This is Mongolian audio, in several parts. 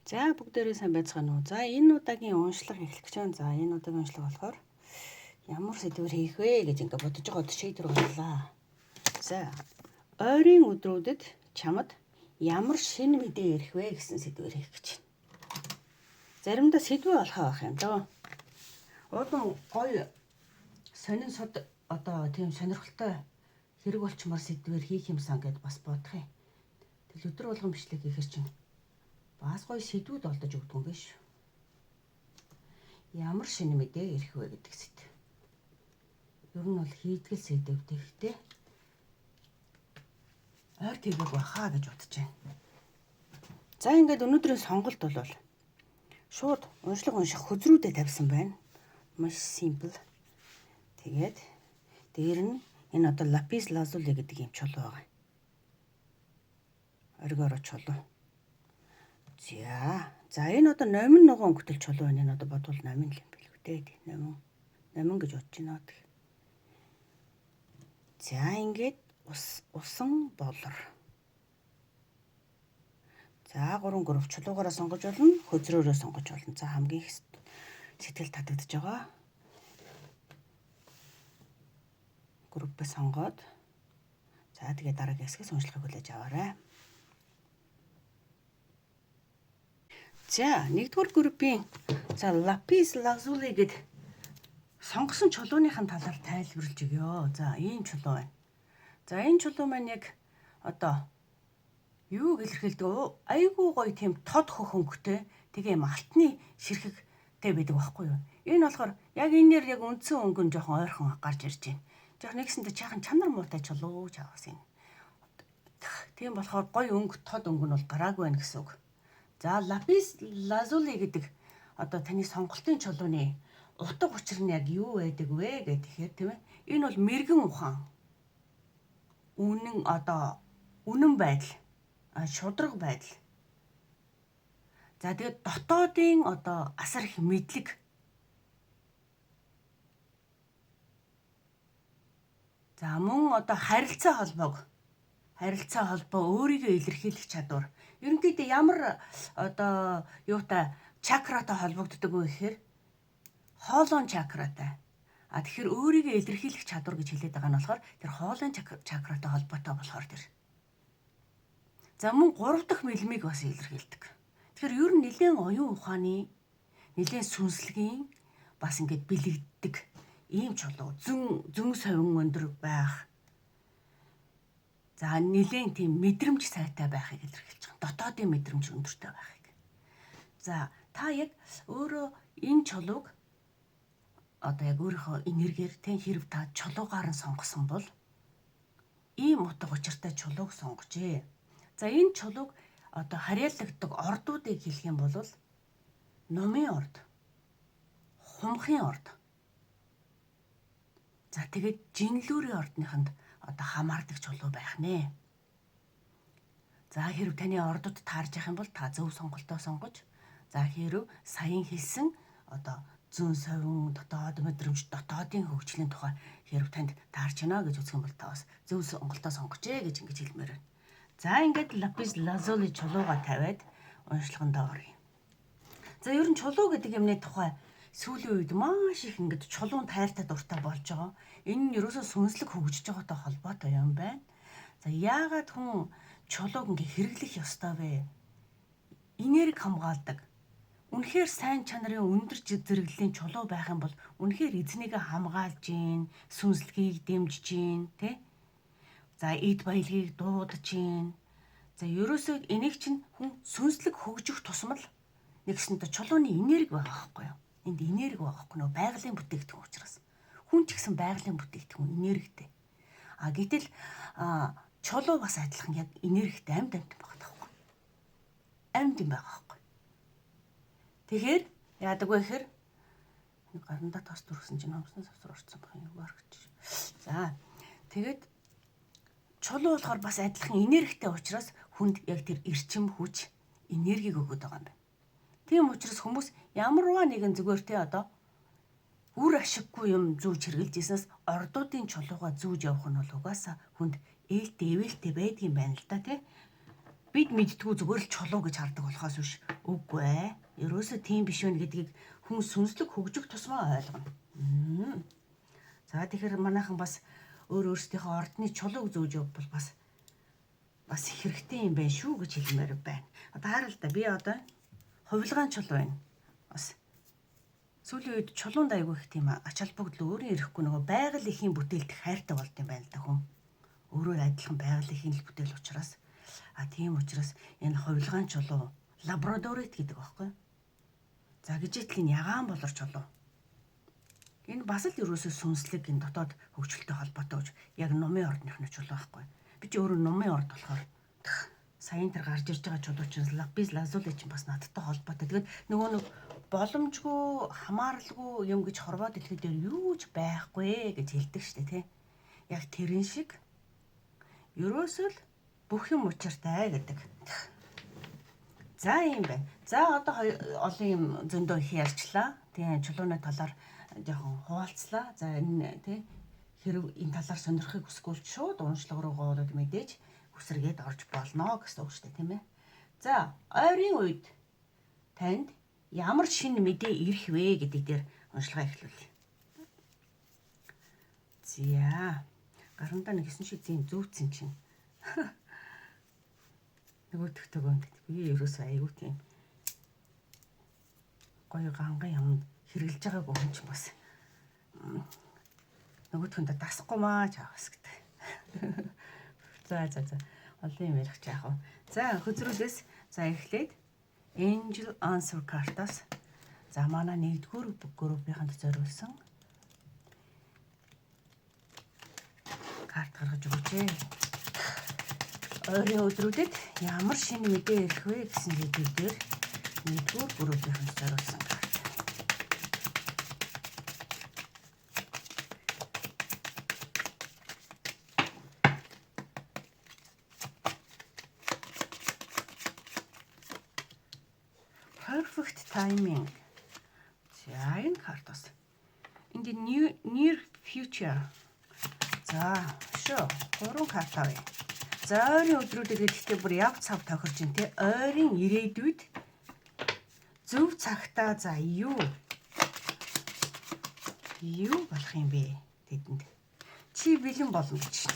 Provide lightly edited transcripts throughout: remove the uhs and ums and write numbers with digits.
За бүгдээрээ сайн байцгаана уу. За энэ удаагийн уншлага эхлэх гэж байна. За энэ удаагийн уншлага болохоор ямар сэдвэр хийх вэ гэж ингээд бодож байгаад шийдвэр гаргалаа. За ойрын өдрүүдэд чамд ямар шинэ мэдээ ирэх вэ гэсэн сэдвэр хийх гэж байна. Заримдаа сэдвээ олохоо байх юм доо. Одон гоё сонин сод одоо тийм сонирхолтой хэрэг болчмаар сэдвэр хийх юмсан гэд бас бодох юм. Тэгэл өдөр болгон бичлэг хийхэр чинь бас гоё сэдвүүд олдож өгдөг юм биш. Ямар шинэ мэдээ ирэх вэ гэдэг сэдв. Ер нь бол хийдгэл сэдвтэй ихтэй. Ойр тэрэг бахаа гэж бодож байна. За ингээд өнөөдрийн сонголт бол шууд уншлага унших хөзрүүдэд тавьсан байна. Маш simple. Тэгээд дээр нь энэ одоо лапис лазули гэдэг юм чулуу байгаа. Оргиоро чулуу. За энэ одоо номин ногоон өнгөтөл чулуу байна. Энэ одоо бодвол номин л юм билүү дээ. Номин гэж бодож байна. За ингээд усан болор. За 3 групп чулуугаараа сонгож болно, хөзрөөрөө сонгож болно. За хамгийн их сэтгэл татагдж байгаа. Группээ сонгоод за тэгээ дараагийн хэсгээс уншлагыг хүлээж аваарай. За 1-р группийн за лапис лазули гэд сонгосон чулууныхын талаар тайлбарлаж өгье. За ийм чулуу байна. За энэ чулуу маань яг одоо юу илэрхийлдэг? Айгүй гоё тийм тод хөх өнгөтэй тэгээ юм алтны ширхэгтэй байдаг байхгүй юу? Энэ болохоор яг энээр яг үндсэн өнгө нь жоохон ойрхон гарч ирж байна. Жоохон нэгсэндээ чаахан чанар муутай чулуу чаваас юм. Тийм болохоор гоё өнгө тод өнгө нь бол гараагүй байна гэсэн үг. За лапис лазули гэдэг одоо таны сонголтын чулууны утга учир нь яг юу байдаг вэ гэхээр тийм ээ. Энэ бол мэрэгэн ухаан. Үнэн байдал, шудраг байдал. За тэгээд дотоодын одоо асар их мэдлэг. За мөн одоо харилцаа холбоо өөрийгөө илэрхийлэх чадвар. Ерөнхийдөө ямар одоо юутай чакратай холбогддог вэ гэхээр хоолойн чакратай. Тэгэхээр өөрийгөө илэрхийлэх чадвар гэж хэлээд байгаа нь болохоор тэр хоолойн чакратай холбоотой болохоор тэр. За мөн 3 дахь мэлмиг бас илэрхийлдэг. Тэгэхээр ер нь нэлээд оюун ухааны, нэлээд сүнслэгийн бас ингээд бэлэгддэг ийм чулуу. Зүн совин өндөр байх. За нэлээд тийм мэдрэмж сайтай байхыг илэрхийлж байгаа. Дотоодын мэдрэмж өндөртэй байхыг. За та яг өөрөө энэ чулууг одоо яг өөрийнхөө энергиэр тэн хэрэг та чулуугаар нь сонгосон бол ийм утга учиртай чулууг сонгожээ. За энэ чулууг одоо харьяалагддаг ордуудыг хэлэх юм бол номын орд, хумхын орд. За тэгээд жинлүүрийн ордныханд одоо хамаардаг чулуу байх нэ. За хэрв таны ордод таарж явах юм бол та зөв сонголтоо сонгож, за хэрв саяхан хэлсэн одоо зүүн совин дотоод мэдрэмж дотоодын хөгжлийн тухай хэрв танд таарч байна гэж үзэх юм бол та бас зөв сонголтоо сонгожээ гэж ингэж хэлмээр байна. За ингээд лапис лазули чулууга тавиад уншлагандаа оръё. За ер нь чулуу гэдэг юмны тухай сүүлийн үед маш их ингээд чулуун тайртай дуртай болж байгаа. Энэ нь ерөөсөө сүнслэг хөгжиж байгаатай холбоотой юм байна. За яагаад хүн чулууг ингээд хэрэглэх ёстой вэ? Энерги хамгаалдаг. Үнэхээр сайн чанарын өндөр зэрэглэлийн чулуу байх юм бол үнэхээр эзнийгээ хамгаалж гин, сүнслэгийг дэмжиж гин, тэ? За эд баялагийг дуудаж гин. За ерөөсөө энийг чинь хүн сүнслэг хөгжих тусмал нэгсэндээ чулууны энерги байгаа байхгүй юу? Энд энерги байгаа байхгүй нөө байгалийн бүтээгдэхүүн учраас. Хүн ч гэсэн байгалийн бүтээгдэхүүн энергитэй. Гэтэл чулуу бас адилхан яг энергитэй амьд байгаа таахгүй. Амьд юм байгаа байхгүй. Тэгэхээр яадаг вэ гэхээр гарандаа тас дүрсэн чинь хамсны савсар орцсон байх юм байна гэж. За тэгээд чулуу болохоор бас адилхан энергитэй учраас хүнд яг тэр эрчим хүч энергийг өгöd байгаа юм байна. Тийм учраас хүмүүс ямарваа нэгэн зүгээр те одоо үр ашиггүй юм зүүж хэрглэж ирснээс ордуудын чулууга зүүж явах нь бол угаасаа хүнд ээлтэй эвэлтэй байдгийн байна л да те. бид мэддгүү зүгээр л чулуу гэж хардаг болохоос биш. Үгүй ээ. Ерөөсөө тийм биш вэ гэдгийг хүн сүнслэг хөгжих тусмаа ойлгоно. За тэгэхээр манайхан бас өөрсдийнхөө ордны чулууг зөөж явбал бас хэрэгтэй юм байна шүү гэж хэлмээр байна. Одоо хараа л да, би одоо хувилгаан чулуу байна. Бас сүүлийн үед чулуунд айгүй их тийм ач холбогдол өөрөө ирэхгүй нөгөө байгаль эхийн бүтээлд хайртай болд юм байна л да хүн. Өөрөө адилхан байгаль эхийн л бүтээл учраас тийм учраас энэ хувилгаан чулуу лабрадорит гэдэг байхгүй. За гэжээтэл энэ ягаан болор чулуу. Энэ бас л ерөөсөө сүнслэг энэ дотоод хөгжөлтэй холбоотой гэж яг номын ордныхны чулуу байхгүй. Би ч өөрөө номын орд болохоор саяын тэр гарч ирж байгаа чулуу чинь лапис лазули чинь бас надтай холбоотой. Тэгээд нөгөө нэг боломжгүй хамааралгүй юм гэж хорвоод хэлэхэд юу ч байхгүй гэж хэлдэг штэ тий. Яг тэрэн шиг ерөөсөө л бүх юм учиртай гэдэг. За юм байна. За одоо олон юм зөндөө их ярьчлаа. Тийм чулууны талаар жоохон хуваалцлаа. За энэ тий хэрв энэ талаар сонирхохыг хүсвэл шууд уншлага руугаа болоод мэдээж хүсэргээд орж болно гэсэн үг шүү дээ, тийм ээ. За, ойрын үед танд ямар шинэ мэдээ ирэх вэ гэдэг дээр уншлагаа эхлүүлье. За, гарандаа нэг хэсэн шиг зэм зүүцсэн чинь. Нөгөө төгтөгөөнд би ерөөсөө аягүй тийм гоё ганган юмд хэрэгжилж байгаагүй хүн ч бас нөгөөдхөндө дасахгүй маа чаавс гэдэг. За. Олон юм ярих ч яах вэ? За, хөзрүүдээс эхлээд Angel Answer картаас манай 1-р группийнхэнд зориулсан карт гаргаж өгөөч. Ойрын өдрүүдэд ямар шинэ мэдээ ирэх вэ гэсэн зүйлээр 1-р группийнхэнд зориулсан карт. Perfect timing. За энэ картаас in the near future. За шүү 3 карт авъя. За ойрын өдрүүдэд гэхдээ бүр яг цав тохирч ин тий ойрын ирээдүйд зөв цагтаа за юу болох юм бэ тэдэнд чи бэлэн болно гэж шин.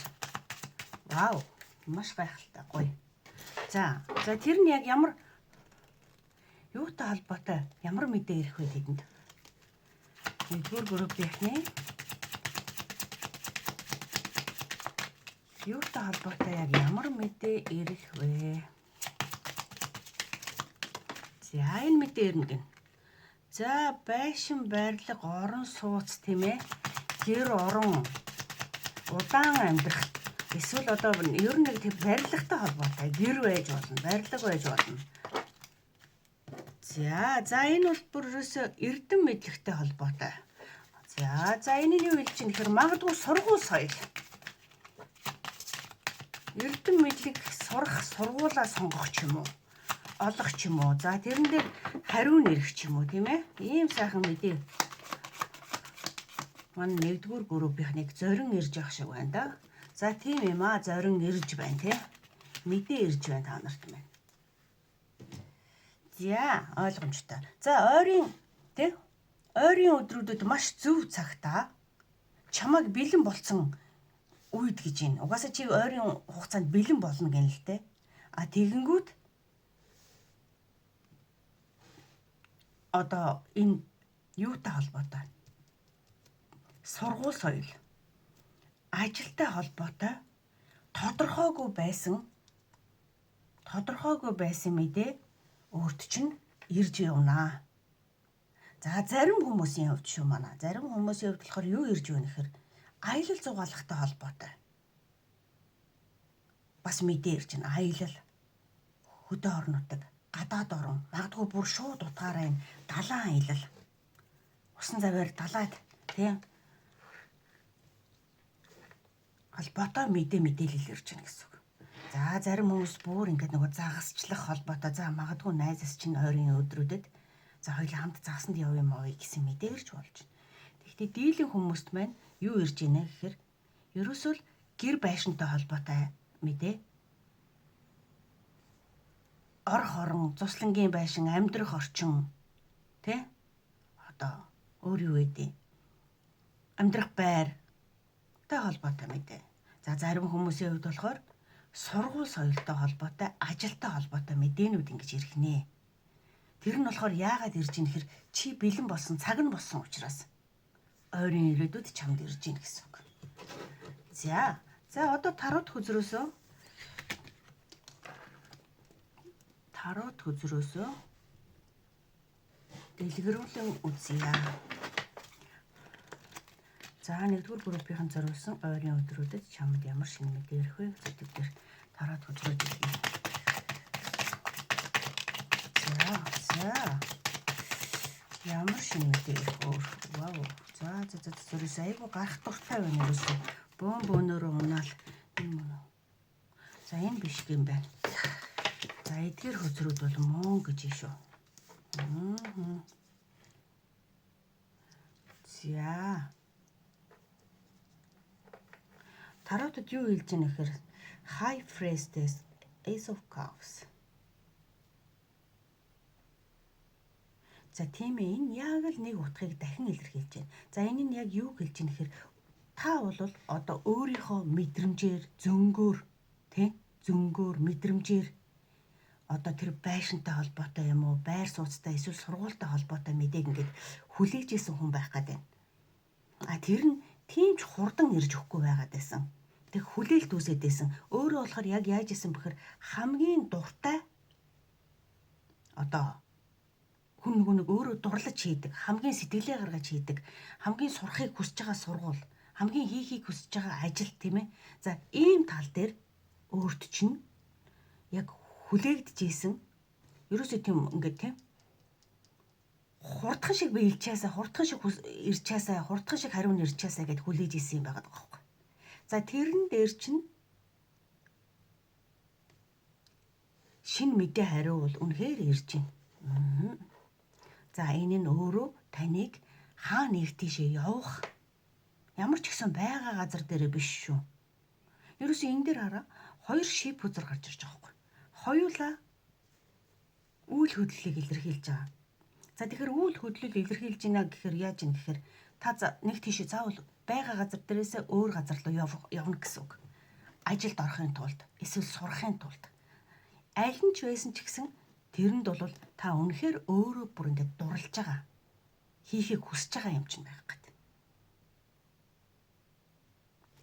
Вау маш гайхалтай гоё. За тэр нь яг ямар юутай холбоотой ямар мэдээ ирэх вэ тэдэнд? 1-р группийнхний юутай холбоотой яг ямар мэдээ ирэх вэ? За энэ мэдээ ирнэ гин. За байшин байрлал орон сууц тийм ээ. Гэр орон удаан амьдрах эсвэл одоо ер нь нэг тийм барилгатай холбоотой гэр байж болно, барилга байж болно. За энэ бол бүр ерөөсө эрдэм мэдлэгтэй холбоотой. За энэ юу хэлж чинь гэхээр магадгүй сургууль соёл. Эрдэм мэдлэг сурах, сургуулаа сонгох ч юм уу, олох ч юм уу. За тэрэн дээр хариу нэрх ч юм уу, тийм ээ. Ийм сайхан мэдээ. Манай 1-р группийнхнийг зорин ирж явах шиг байна да. За тийм юм зорин ирж байна тий. Мэдээ ирж байна та нарт байна. За ойлгомжтой. За ойрын өдрүүдэд маш зөв цагтаа чамайг бэлэн болсон үед гэж юм. Угаасаа чи ойрын хугацаанд бэлэн болно гэнэ л дээ. Тэгэнгүүт одоо энэ юутай холбоотой? Сургууль соёл. Ажилтай холбоотой тодорхойгүй байсан мэдээ өөрт чинь ирж явнаа. За зарим хүмүүсийн хувьд шүү манай. Зарим хүмүүсийн хувьд болохоор юу ирж байна гэхээр аялал зугаалгатай холбоотой. Бас мэдээ ирж байна. Аялал, хөдөө орон нутаг, гадаад орон, магадгүй бүр шууд утгаараа энэ далайн аялал. Усан заваар далаад тийм холбоотой мэдээлэл ирж байна гэсэн үг. За зарим хүмүүс бүр ингээд нөгөө загасчлах холбоотой. За магадгүй найзаас чинь ойрын өдрүүдэд за хоёулаа хамт загасанд явъя юм аа гэсэн мэдээ ирж болж байна. Тэгэхдээ дийлэн хүмүүст маань юу ирж байна гэхээр ерөөсөө гэр байшинтай холбоотой мэдээ. орох орон, цуслангийн байшин, амьдрах орчин тэ одоо өөр юу вэ? Амьдрах байртай холбоотой мэдээ. За зарим хүмүүсийн хувьд болохоор сургууль соёлтой холбоотой, ажилтай холбоотой мэдээнүүд ингэж ирэх нэ. Тэр нь болохоор яагаад ирж ийн гэхээр чи бэлэн болсон, цаг нь болсон учраас ойрын ирээдүйд чамд ирж ийн гэсэн үг. За одоо тарот хөзрөөсөө дэлгэрүүлэн үзье. За 1-р группийн зориулсан ойрын өдрүүдэд чамд ямар шинэ мэдээ ирэх вэ гэдэг дээр тарот хөзрөөд ирье. За ямар шинэ мэдээ ирэх вэ? Вау. За зүрээс айгу гарах дуртай байна ерөөсөө. Бөөнөрөө унаал. За энэ биш юм байна. За эдгээр хөзрүүд бол мөн гэж юм шүү. За таротод юу хэлж байгаа нэхэр high priestess, ace of cups. За тийм ээ, энэ яг л нэг утгыг дахин илэрхийлж байна. За энэ нь яг юу хэлж байгаа нэхэр та бол одоо өөрийнхөө мэдрэмжээр зөнгөөр мэдрэмжээр одоо тэр байшинтай холбоотой юм уу, байр сууцтай эсвэл сургуультай холбоотой мэдээг ингээд хүлээж исэн хүн байх гэдэг. Тэр нь тийм ч хурдан ирж өгөхгүй байгаад байсан. Тэг хүлээлт үүсээд байсан. Өөрөө болохоор яг яаж исэн бэхэр хамгийн дуртай одоо хүн нэг өөрөө дурлаж хийдэг, хамгийн сэтгэлээ гаргаж хийдэг, хамгийн сурахыг хүсэж байгаа сургууль, хамгийн хийхийг хүсэж байгаа ажил тийм ээ. За ийм тал дээр өөрт чинь яг хүлээгдэж ийсэн. Ерөөсөө тийм ингээд тийм хурдхан шиг би илчаасаа, хурдхан шиг ирчаасаа, хурдхан шиг хариу нь ирчаасаа гэд хүлээж ийсэн юм байгаа байхгүй. За тэрэн дээр чинь шинэ мэдээ хариу бол үнэхээр ирж байна. За энэ нь өөрөө таныг хаа нэг тийшээ явах ямар ч гэсэн байгаа газар дээр биш шүү. Ерөөсөө энэ дээр хараа 2 шип хүзэр гарч ирж байгаа байхгүй. Хоёулаа үйл хөдлөлийг илэрхийлж байгаа. За тэгэхээр үйл хөдлөл илэрхийлж байна гэхээр яаж юм гэхээр та нэг тийшээ заавал байгаа газар дээрээсээ өөр газар руу явна гэсэн үг. Ажилд орохын тулд, эсвэл сурахын тулд. Аль нь ч байсан ч гэсэн тэрэнд бол та үнэхээр өөрөө бүр ингээд дурлж байгаа. Хийхийг хүсэж байгаа юм чинь байх гэдэг.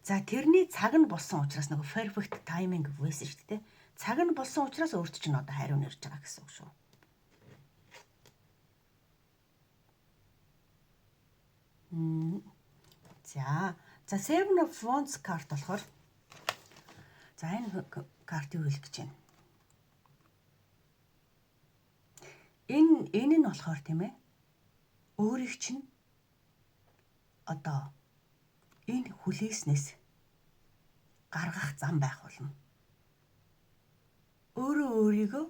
За тэрний цаг нь болсон учраас нэг perfect timing байсан шүү дээ. Цаг нь болсон учраас өөрт чинь одоо хариу нэрж байгаа гэсэн үг шүү. За Seven of Wands карт болохоор за энэ карт юу хэлэх гэж байна? Энэ нь болохоор тийм ээ. Өөрийг чинь одоо энэ хүлээснээс гаргах зам байх болно. Өөрийгөө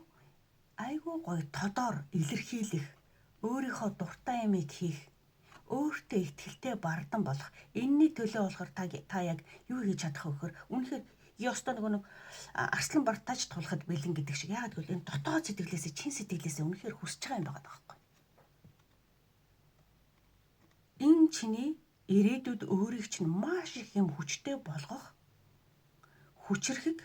айгүй гоё тодор илэрхийлэх, өөрийнхөө дуртай юмыг хийх, өөртөө ихтгэлтэй бардан болох. Энэний төлөө болохоор та яг юу хийж чадах вэ гэхээр үнэхээр ёстой нэг арслан бартаач тулахад бэлэн гэдэг шиг. Яагаад гэвэл энэ дотоод сэтгэлээсээ, чин сэтгэлээсээ үнэхээр хүсэж байгаа юм байгаа байхгүй. Энэ чиний ирээдүйд өөрийг чинь маш их юм хүчтэй болгох хүчрхэг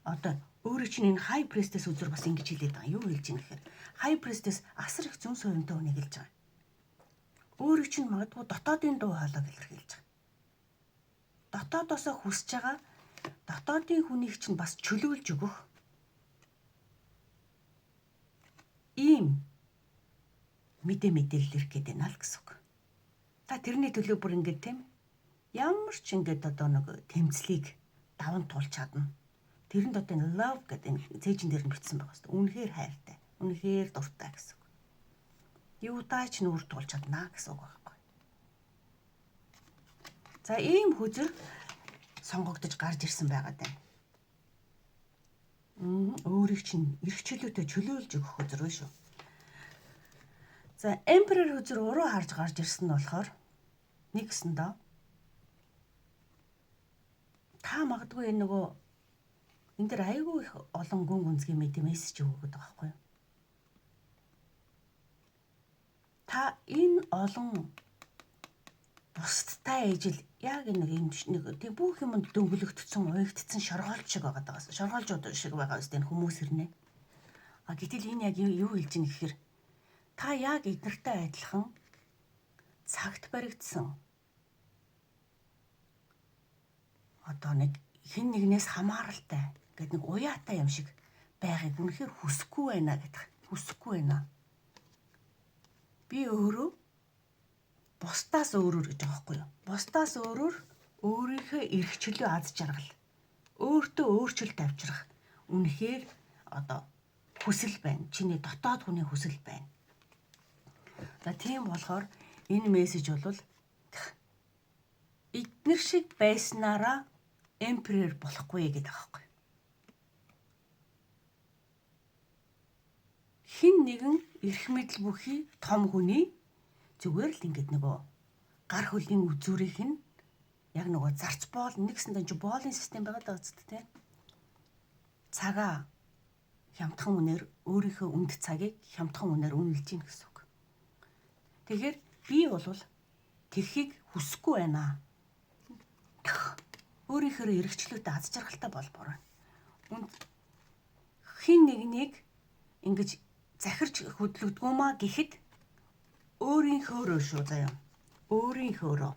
одоо өөрийг чинь энэ high priestess үзэр бас ингэж хэлээд байгаа. Юу хэлж ийм гэхээр high priestess асар их зүүн совинтой хүнийг хэлж байгаа. Өөрийг чинь магадгүй дотоодын дуу хоолойг илэрхийлж байгаа. Дотоодоосоо хүсэж байгаа дотоодын хүнийг чинь бас чөлөөлж өгөх ийм мэдээлэл ирэх гээд байна л гэсэн үг. Та тэрний төлөө бүр ингэж тийм ямар ч ингэж одоо нэг тэмцлийг даван туулж чадна. Тэрэнд одоо энэ love гэдэг энэ цээжин дээр нь бичсэн байгаа шүү дээ. Үнэхээр хайртай, үнэхээр дуртай гэсэн үг. Юудаач нүур туулж чаднаа гэсэн үг байхгүй. За ийм хүзэр сонгогдож гарч ирсэн байгаад байна. Өөрийг чинь эрх чөлөөтэй чөлөөлж өгөх хүзэр вэ шүү. За Emperor хүзэр уруу харж гарч ирсэн нь болохоор нэгсэндээ та магадгүй энэ нөгөө энэ дэр айгүй их олон гүн гүнзгий мессеж өгöd байгаа байхгүй юу? Та энэ олон бусдтай ижил яг нэг тийм бүх юмд дөнгөлөгдсөн, уягдсан шоргоолж шиг байгаа даа. Шоргоолжууд шиг байгаа үстэй хүмүүс ирнэ. А гэтэл энэ яг юу хэлж ийн гэхээр та яг эднэртэй адилхан цагт баригдсан. Одоо нэг хин нэгнээс хамааралтай гэдэг нэг уяатай юм шиг байхыг үнэхээр хүсэхгүй байна гэдэг. Хүсэхгүй байна. Би өөрөө бусдаас өөрөөр гэж байгаа байхгүй юу? Бусдаас өөрөөр өөрийнхөө эрх чөлөө аз жаргал. Өөртөө өөрчлөлт авчрах. Үнэхээр одоо хүсэл байна. Чиний дотоод хүний хүсэл байна. За тийм болохоор энэ мессеж бол эднэр шиг байснараа эмперор болохгүй гэдэг байгаа юм. Хин нэгэн эрх мэдэл бүхий том хүний зүгээр л ингэдэг нөгөө гар хөлийн үзүүрийнх нь яг нөгөө зарц боол нэгсэндээ ч боолын систем байгаад байгаа зү тэ. Цагаа хямдхан үнээр өөрийнхөө үнд цагийг хямдхан үнээр үнэлж гин гэсэн үг. Тэгэхээр би бол тэрхийг хүсэхгүй байна. Өөрийнхөө эрхчлөөтэй аз жаргалтай болбоор байна. Хин нэгнийг ингэж захирч хөдлөгдгөө маа гэхэд өөрийнхөөрөө шүү заяа. Өөрийнхөөрөө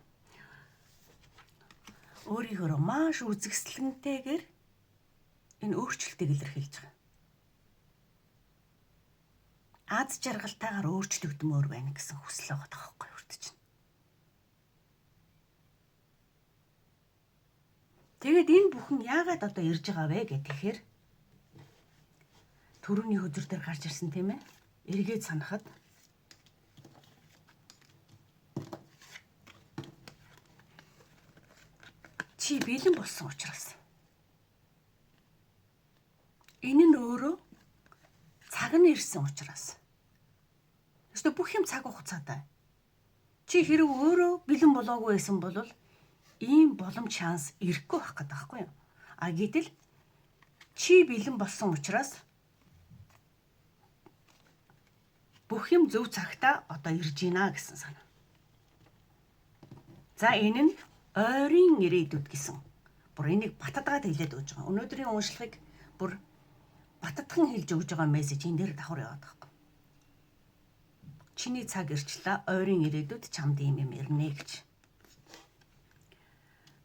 маш үзэсгэлэнтэйгээр энэ өөрчлөлтийг илэрхийлж байгаа. Аз жаргалтайгаар өөрчлөгдмөр байна гэсэн хүсэл байгаа байхгүй юу чинь. Тэгээд энэ бүхэн яагаад одоо ирж байгаа вэ гэхээр түрүүний хөдөр дээр гарч ирсэн тийм ээ. Эргээд санахад чи бэлэн болсон учраас. Энэ нь өөрөө цаг нь ирсэн учраас. Өөртөө бүх юм цаг хугацаатай. Чи хэрэг өөрөө бэлэн болоогүй байсан бол ийм боломж шанс ирэхгүй байх гэдэг байхгүй юу? А гэтэл чи бэлэн болсон учраас бүх юм зөв цагтаа одоо ирж гинэ гэсэн санаа. За энэ нь ойрын ирээдүйд гэсэн. Бүр энийг баттадгаад хэлээд өгж байгаа. Өнөөдрийн уншлагыг бүр баттадхан хэлж өгж байгаа мессеж энэ дээр давхар яваад байгаа. Чиний цаг ирчлээ, ойрын ирээдүйд чамд ийм юм ирнэ гэж.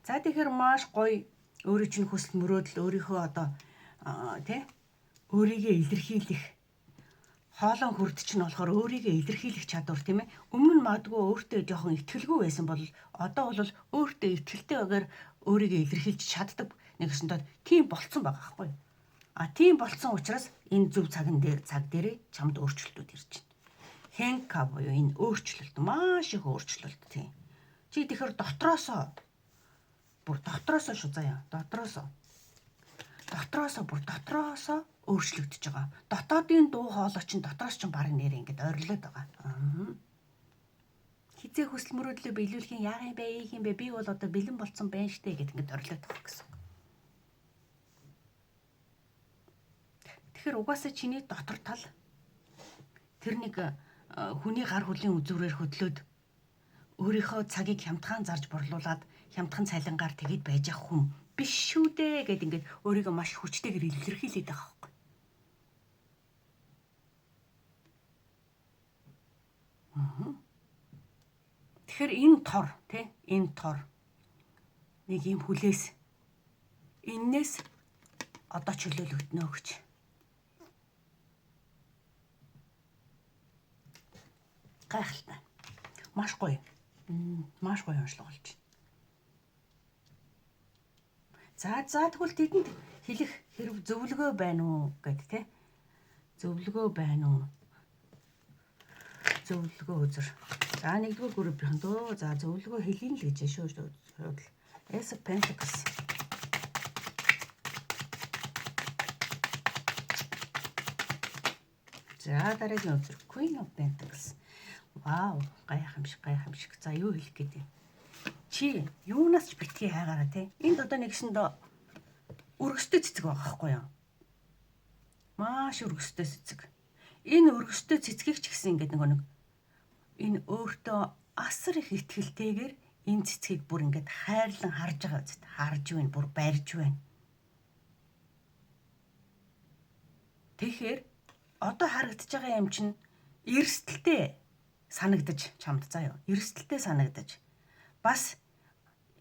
За тэгэхээр маш гоё өөрөө чинь хүсэл мөрөөдөл өөрийнхөө одоо өөрийгөө илэрхийлэх хоолон хүрд чинь болохоор өөрийгөө илэрхийлэх чадвар тийм ээ. Өмнө нь магадгүй өөртөө жоохон итгэлгүй байсан бол одоо бол өөртөө итгэлтэй байгаар өөрийгөө илэрхийлж чаддаг нэгсэндээ тийм болцсон байгаа байхгүй. А тийм болцсон учраас энэ зөв цаг дээрээ чамд өөрчлөлтүүд ирж байна. Хенка буюу энэ өөрчлөлт маш их өөрчлөлт тийм. Чи тэгэхээр дотроосоо шүү заяа. Дотроосоо өөрчлөгдөж байгаа. Дотоодын дуу хоолой чинь дотроос чинь баг нэр ингэж орилоод байгаа. Хизээ хүсэл мөрөөдлөө биелүүлэхийн яах юм бэ? Би бол одоо бэлэн болцсон байна штэ гэд ингэж орилоод байгаа гэсэн. Тэгэхээр угаасаа чиний дотор тал тэр нэг хүний гар хөлийн үзүүрээр хөдлөөд өөрийнхөө цагийг хямдхан зарж борлуулад хямдхан цалингаар тэгэд байж ах хүн биш шүү дээ гэд ингээд өөрийгөө маш хүчтэйгээр илэрхийлээд байгаа байхгүй. Тэгэхээр энэ тор нэг юм хүлээс эннээс одоо чөлөөлөгднө гэж. Гайхалтай. Маш гоё уншлаг болж байна. За тэгвэл тэдэнд хэлэх хэрэг зөвлөгөө байна уу гэд тэ. Зөвлөгөө байна уу? Зөвлөгөө үзэр. За нэгдүгээр группийн дөө. За зөвлөгөө хэлин л гэж шүү. Ace of Pentacles. За дараагийн үзэр Queen of Pentacles. Вау, гайхамшиг. За юу хэлэх гээд вэ? Чи юунаас ч битгий хайгаараа те. Энд одоо нэгсэндээ өргөстэй цэцэг байгаа байхгүй юу? Маш өргөстэй цэцэг. Энэ өргөстэй цэцгийг ч гэсэн ингээд нэг энэ өөртөө асар их ихтгэлтэйгээр энэ цэцгийг бүр ингээд хайрлан харж байгаа үст. Харж байна, бүр барьж байна. Тэгэхээр одоо харагдаж байгаа юм чинь эрсдэлтэй санагдаж чамд заа юу. Эрсдэлтэй санагдаж. Бас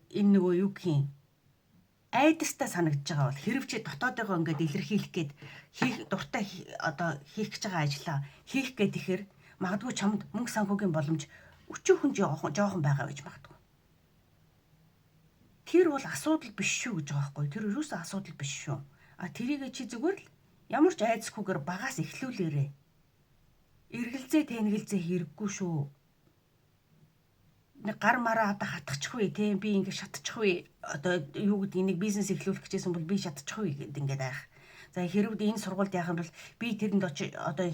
энэ нөгөө юу гэх юм айдастай санагдаж байгаа бол хэрв чи дотоодыгоо ингээд илэрхийлэх гээд дуртай одоо хийх гэж байгаа ажлаа хийх гээд ихээр магадгүй чамд мөнгө санхүүгийн боломж өчөөхөн жоохон байгаа байж магадгүй. Тэр бол асуудал биш шүү гэж байгаа байхгүй. Тэр юусэн асуудал биш шүү. А тэрийг чи зүгээр л ямар ч айдасгүйгээр багаас эхлүүлээрээ. Эргэлзээ тэнгэлзээ хэрэггүй шүү. Нэг гар мараа одоо хатчихгүй тийм би ингэ шатчихгүй одоо юу гэдэг нэг бизнес эхлүүлэх гэжсэн бол би шатчихгүй гэдэг ингээд айх. За хэрвээ энэ сургуульд яах юм бол би тэрэнд очиж одоо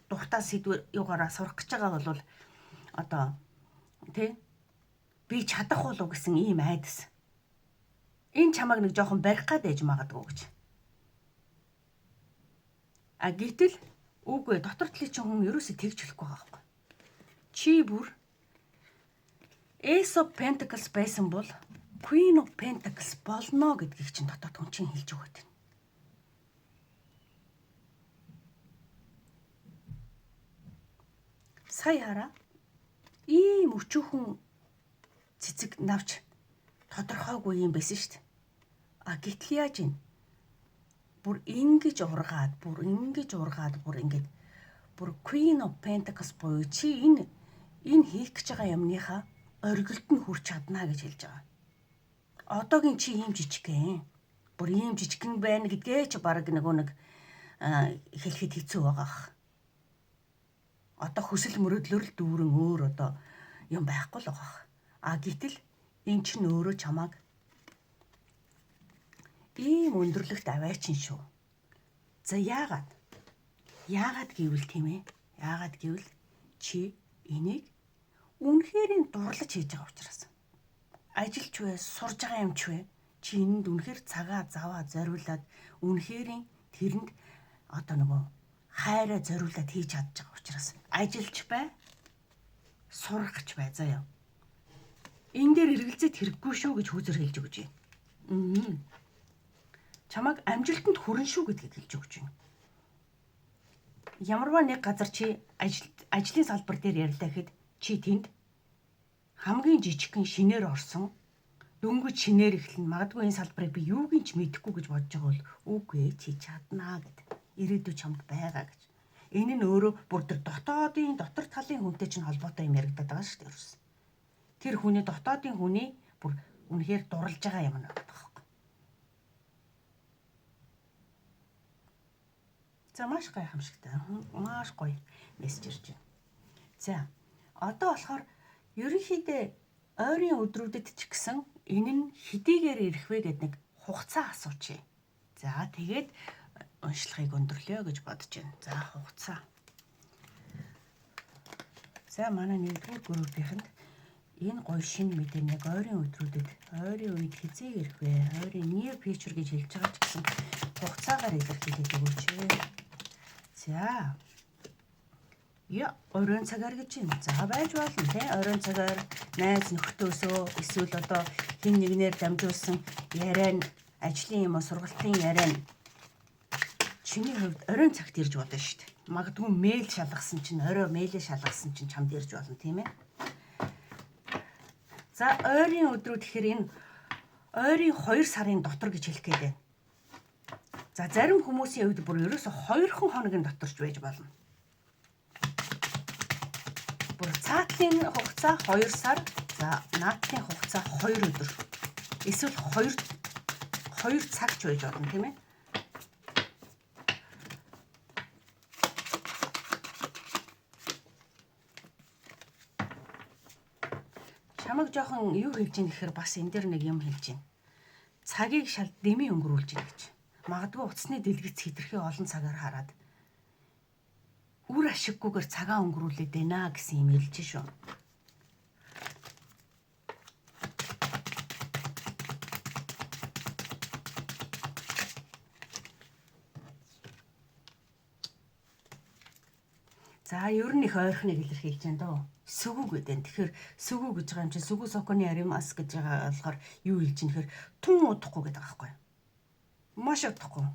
дуртай сэдвэр юугаараа сурах гэж байгаа бол одоо тий би чадах болов гэсэн ийм айдас. Энэ чамайг нэг жоохон барих гад ээж магадгүй гэж. А гэтэл үгүй дотор талын чинь хүн ерөөсөө тэгж хэлэхгүй байгаа байхгүй. Чи бүр Ace of Pentacles байсан бол Queen of Pentacles болно гэдгийг чинь дотоод хүн чинь хэлж өгöd байна. Сая хараа. Ийм өчүүхэн цэцэг навч тодорхойгүй юм байсан шүү дээ. А гэтэл яаж юм? Бүр ингэж ургаад, бүр ингээд бүр Queen of Pentacles буюу чи энэ хийх гэж байгаа юмныхаа оргилд нь хүрч чадна гэж хэлж байгаа. Одоогийн чи ийм жижигхэн. Бүр ийм жижигхэн байна гэдгээ чи баг нэг хэлэхэд хэцүү байгаа. Одоо хүсэл мөрөдлөөр л дүүрэн өөр одоо юм байхгүй л байгаа. А гэтэл эн чинь өөрөө чамааг ийм өндөрлөгт аваачин шүү. За яагаад? Яагаад гэвэл тийм ээ? Яагаад гэвэл чи энийг үнэхээр дурлаж хийж байгаа учраас. Ажилч вэ, сурж байгаа юм ч вэ? Чи энэнд үнэхээр цагаа заваа зориулаад үнэхээр тэрэнд одоо нөгөө хайраа зориулаад хийж чадж байгаа учраас. Ажилч бай, сурах гэж бай заяа. Энэ дээр эргэлзээд хэрэггүй шүү гэж хүзэр хэлж өгч байна. Чамайг амжилтанд хүрэн шүү гэдгийг хэлж өгч байна. Ямарваа нэг газар чи ажлын салбар дээр ярилаа гэхэд чи тэнд хамгийн жижигхэн шинээр орсон дөнгөж шинээр эхлэн магадгүй энэ салбарыг би юуг ч мэдэхгүй гэж бодож байгаа бол үгүй чи чаднаа гэд ирээдүй чамд байгаа гэж. Энэ нь өөрөө бүр дотор талын хүнтэй чинь холбоотой юм яригдаад байгаа шүү дээ. Тэр хүний дотоодын хүний бүр үнэхээр дурлж байгаа юм байна байхгүй. За маш гайхамшигтай. Маш гоё мессеж ирж байна. За одоо болохоор ерөнхийдөө ойрын өдрүүдэд ч гэсэн энэ нь хэдийгээр ирэх вэ гэдэг нэг хугацаа асуучих. За тэгээд уншлагыг өндөрлөё гэж бодож байна. За хугацаа. За манай нэгдүгээр группийнхэнд энэ гоё шинэ мэдээ яг ойрын өдрүүдэд ойрын үед хизээ ирэх вэ? Ойрын near future гэж хэлж байгаа ч гэсэн хугацаагаар илэрхийлээд өгөөч. За оройн цагаар гэж юм. За байж болно тий. Оройн цагаар найз нөхдөсөө эсвэл одоо хин нэгнээр дамжуулсан яриа нь ажлын юм уу сургалтын яриа нь чиний хувьд оройн цагт ирж болно шүү дээ. Магадгүй мэйл шалгасан чинь орой мэйлээ шалгасан чинь чамд ирж болно тийм ээ. За ойрын өдрүүд гэхээр энэ ойрын 2 сарын дотор гэж хэлэх гээд байна. За зарим хүмүүсийн хувьд бүр ерөөсө 2 хоногийн доторч байж болно. Бүр цаатлын хугацаа 2 сар, за наадлын хугацаа 2 өдөр. Эсвэл 2 цагч байж болно тийм ээ. Чамаг жоохон юу хэлж ийн гэхээр бас энэ дэр нэг юм хэлж байна. Цагийг шал дэмий өнгөрүүлж ийн гэж. Магадгүй утасны дэлгэц хэтэрхий олон цагаар хараад үр ашиггүйгээр цагаа өнгөрүүлээд байна гэсэн юм хэлж шүү. За ер нь их ойрхоныг илэрхийлж байна дөө. Сүгүү гэдэг. Тэгэхээр сүгүү гэж байгаа юм чинь сүгүү соконы аримас гэж байгаа болохоор юу хэлж ийн гэхээр тун удахгүй гэдэг байгаа байхгүй. Маш удахгүй.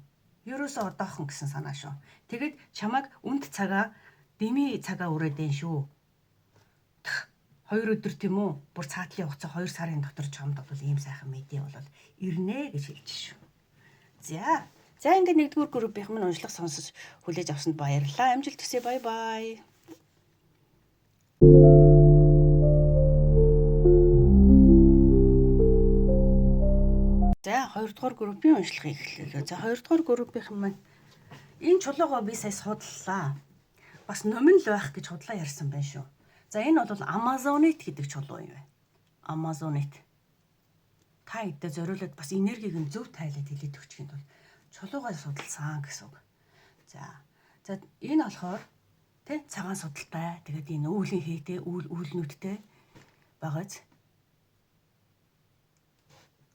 Ерөөсөө одоохон гэсэн санаа шүү. Тэгэд чамайг үнд цагаа дими цагаа өрөөд энэ шүү. 2 өдөр тийм үү? Бүр цаатлын хугацаа 2 сарын дотор чамд бол ийм сайхан мэдээ бол ирнэ гэж хэлж шүү. За ингээд нэгдүгээр группийн минь уншлах сонсож хүлээж авсанд баярлалаа. Амжилт хүсье. Бай бай. За 2 дугаар группийн уншлагыг эхлүүлээ. За 2 дугаар группийн минь энэ чулуугаа би сая судлаа. Бас номин л байх гэж худлаа ярьсан байна шүү. За энэ бол Amazonite гэдэг чулуу юм байна. Amazonite. Та хэдэ зориулаад бас энергийг нь зөв тайлаад хэлээд өгчих юм бол чулуугаа судалсан гэсэн үг. За энэ болохоор тий цагаан судалтай. Тэгээд энэ өвлийн хийтэй үүлнүүдтэй байгааз.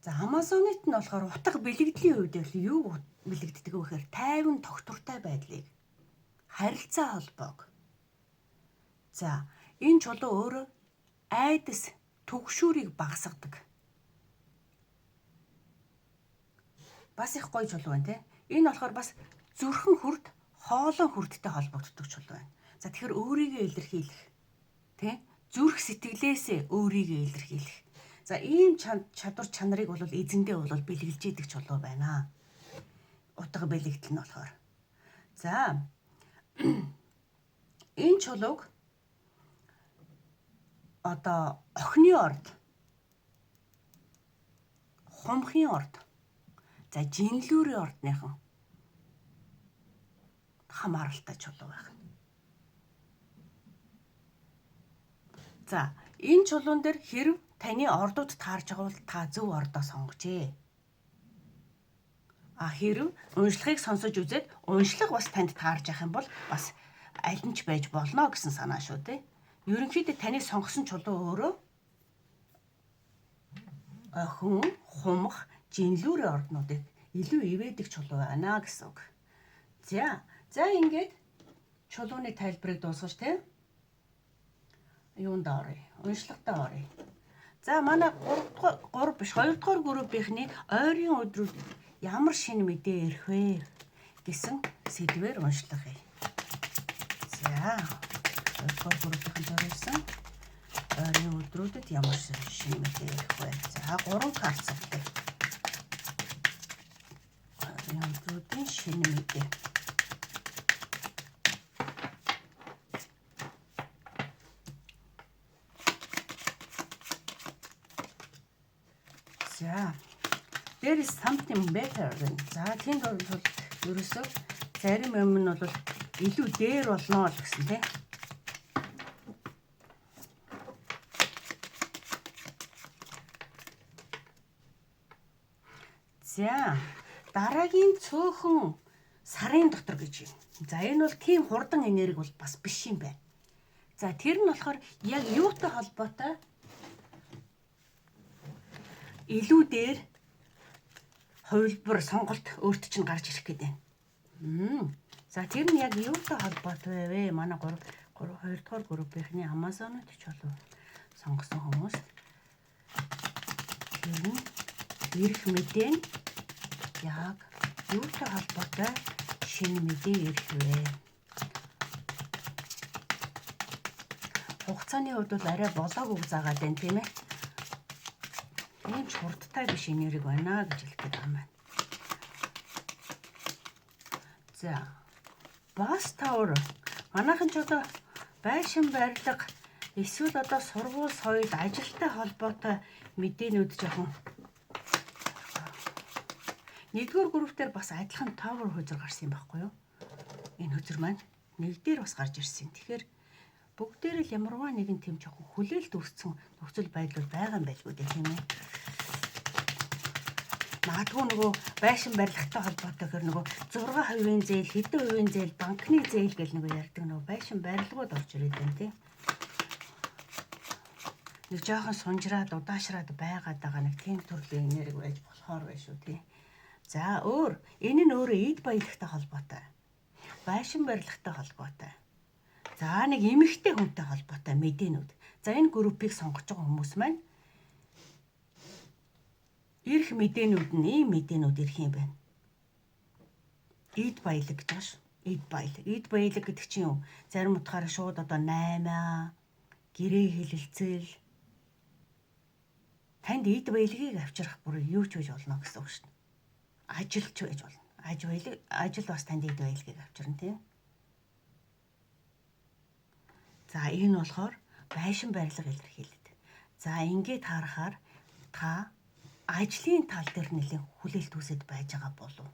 За Amazonite нь болохоор утга бэлэгдлийн үед юу бэлэгддэг вэ гэхээр тайван тогтвортой байдлыг харилцаа холбоог. За энэ чулуу өөрөө айдас түгшүүрийг багасгадаг. Бас их гоё чулуу байна те. Энэ болохоор бас зүрхэн хүрд, хоолой хүрдтэй холбогддог чулуу байна. За тэгэхээр өөрийгөө илэрхийлэх те зүрх сэтгэлээсээ өөрийгөө илэрхийлэх. За ийм чадвар чанарыг бол эзэндээ бол бэлгэлж идэг чулуу байна. Утга бэлэгдэл нь болохоор. За энэ чулууг одоо охины орд, хумхын орд, за жинлүүрийн ордныхан хамааралтай чулуу байна. За энэ чулуун дээр хэрв таны ордууд таарж байгаа бол та зөв ордоо сонгожээ. Хэрв уншлагыг сонсож үзээд уншлага бас танд таарж явах юм бол бас аль нь ч байж болно гэсэн санаа шүү дээ. Ерөнхийдөө таны сонгосон чулуу өөрөө охин, хумх, жинлүүрийн орднуудыг илүү ивэдэг чулуу байна гэсэн үг. За ингээд чулууны тайлбарыг дуусгаж те. Юунд оръё? Уншлагатаа оръё. За манай 2 дугаар группийнхний ойрын өдрүүд ямар шинэ мэдээ ирэх вэ гэсэн сэдвээр уншлагыг. За 2 дугаар группийн зориулсан ойрын өдрүүдэд ямар шинэ мэдээ ирэх вэ? За 3 карт цогтой. Ойрын өдрүүдийн шинэ мэдээ. За there is something better than. За тэнд бол ерөөсөө зарим юм нь бол илүү дээр болно л гэсэн тийм. За дараагийн цөөхөн сарын дотор гэж юм. За энэ бол тийм хурдан энерги бол бас биш юм байна. За тэр нь болохоор яг юутай холбоотой? Илүү дээр хувилбар сонголт өөрт чинь гарч ирэх гэдэг юм. За тэр нь яг юутай холбоотой вэ? Манай 2 дугаар группийнхний Amazonite чулуу сонгосон хүмүүс тэр нь ирэх мэдээ нь яг юутай холбоотой шинэ мэдээ ирэх вэ? Хугацааны хувьд бол арай болоогүй заагаад байна тийм ээ. Ийм ч хурдтай биш энерги байна гэж хэлэх гээд байгаа юм байна. За бас тавар манайхан ч одоо байшин барилга эсвэл одоо сургууль соёл ажилтай холбоотой мэдээнүүд жоохон 1-р группээр бас адилхан тавар хөзөр гарсан юм байхгүй юу? Энэ хөзөр маань нэг дээр бас гарч ирсэн. Тэгэхээр бүгдээр л ямарваа нэгэн тэм жоохон хүлээлт өрссөн нөхцөл байдал байгаа юм байлгүй дээ тийм ээ. Магадгүй нөгөө байшин барилгатай холбоотойгоор нөгөө 6% зээл, хэдэн хувийн зээл, банкны зээл гэл нөгөө ярьдаг нөгөө байшин барилгууд орж ирээд байна тийм. Нэг жоохон сунжраад удаашраад байгаад байгаа нэг тийм төрлийн энерги байж болохоор байна шүү тийм. За энэ нь өөрөө эд баялагтай холбоотой. Байшин барилгатай холбоотой. За нэг эмэгтэй хүнтэй холбоотой мэдээнүүд. За энэ группийг сонгож байгаа хүмүүс маань ирэх мэдээнүүд нь ийм мэдээнүүд ирэх юм байна. Эд баялаг гэж байгаа шүү. Эд баялаг. Эд баялаг гэдэг чинь юу? Зарим утгаараа шууд одоо 8 гэрээ хэлэлцэл танд эд баялагийг авчрах бүр юу ч байж болно гэсэн үг шүү дээ. Ажилч байж болно. Ажил бас танд эд баялагийг авчирна тийм. За энэ болохоор байшин барилга илэрхийлэд. За ингээд харахаар та ажлын тал дээр нэлээд хүлээлт үүсэд байж байгаа болов.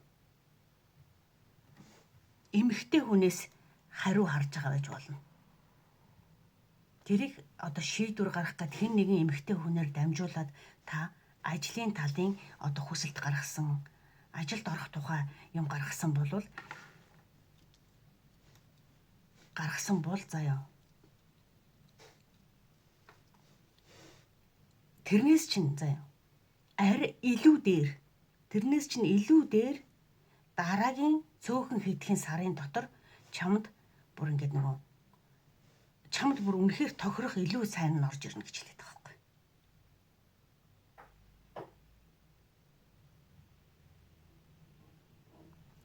Эмэгтэй хүнээс хариу харж байгаа байж болно. Тэрийг одоо шийдвэр гаргах гэд хэн нэгэн эмэгтэй хүнээр дамжуулаад та ажлын талын одоо хүсэлт гаргасан, ажилд орох тухай юм гаргасан бол заяа. Тэрнээс чинь заяа. Тэрнээс чинь илүү дээр дараагийн цөөхөн хэдхэн сарын дотор чамд бүр ингээд нөгөө чамд бүр үнэхээр тохирох илүү сайн нь орж ирнэ гэж хэлээд байгаа байхгүй.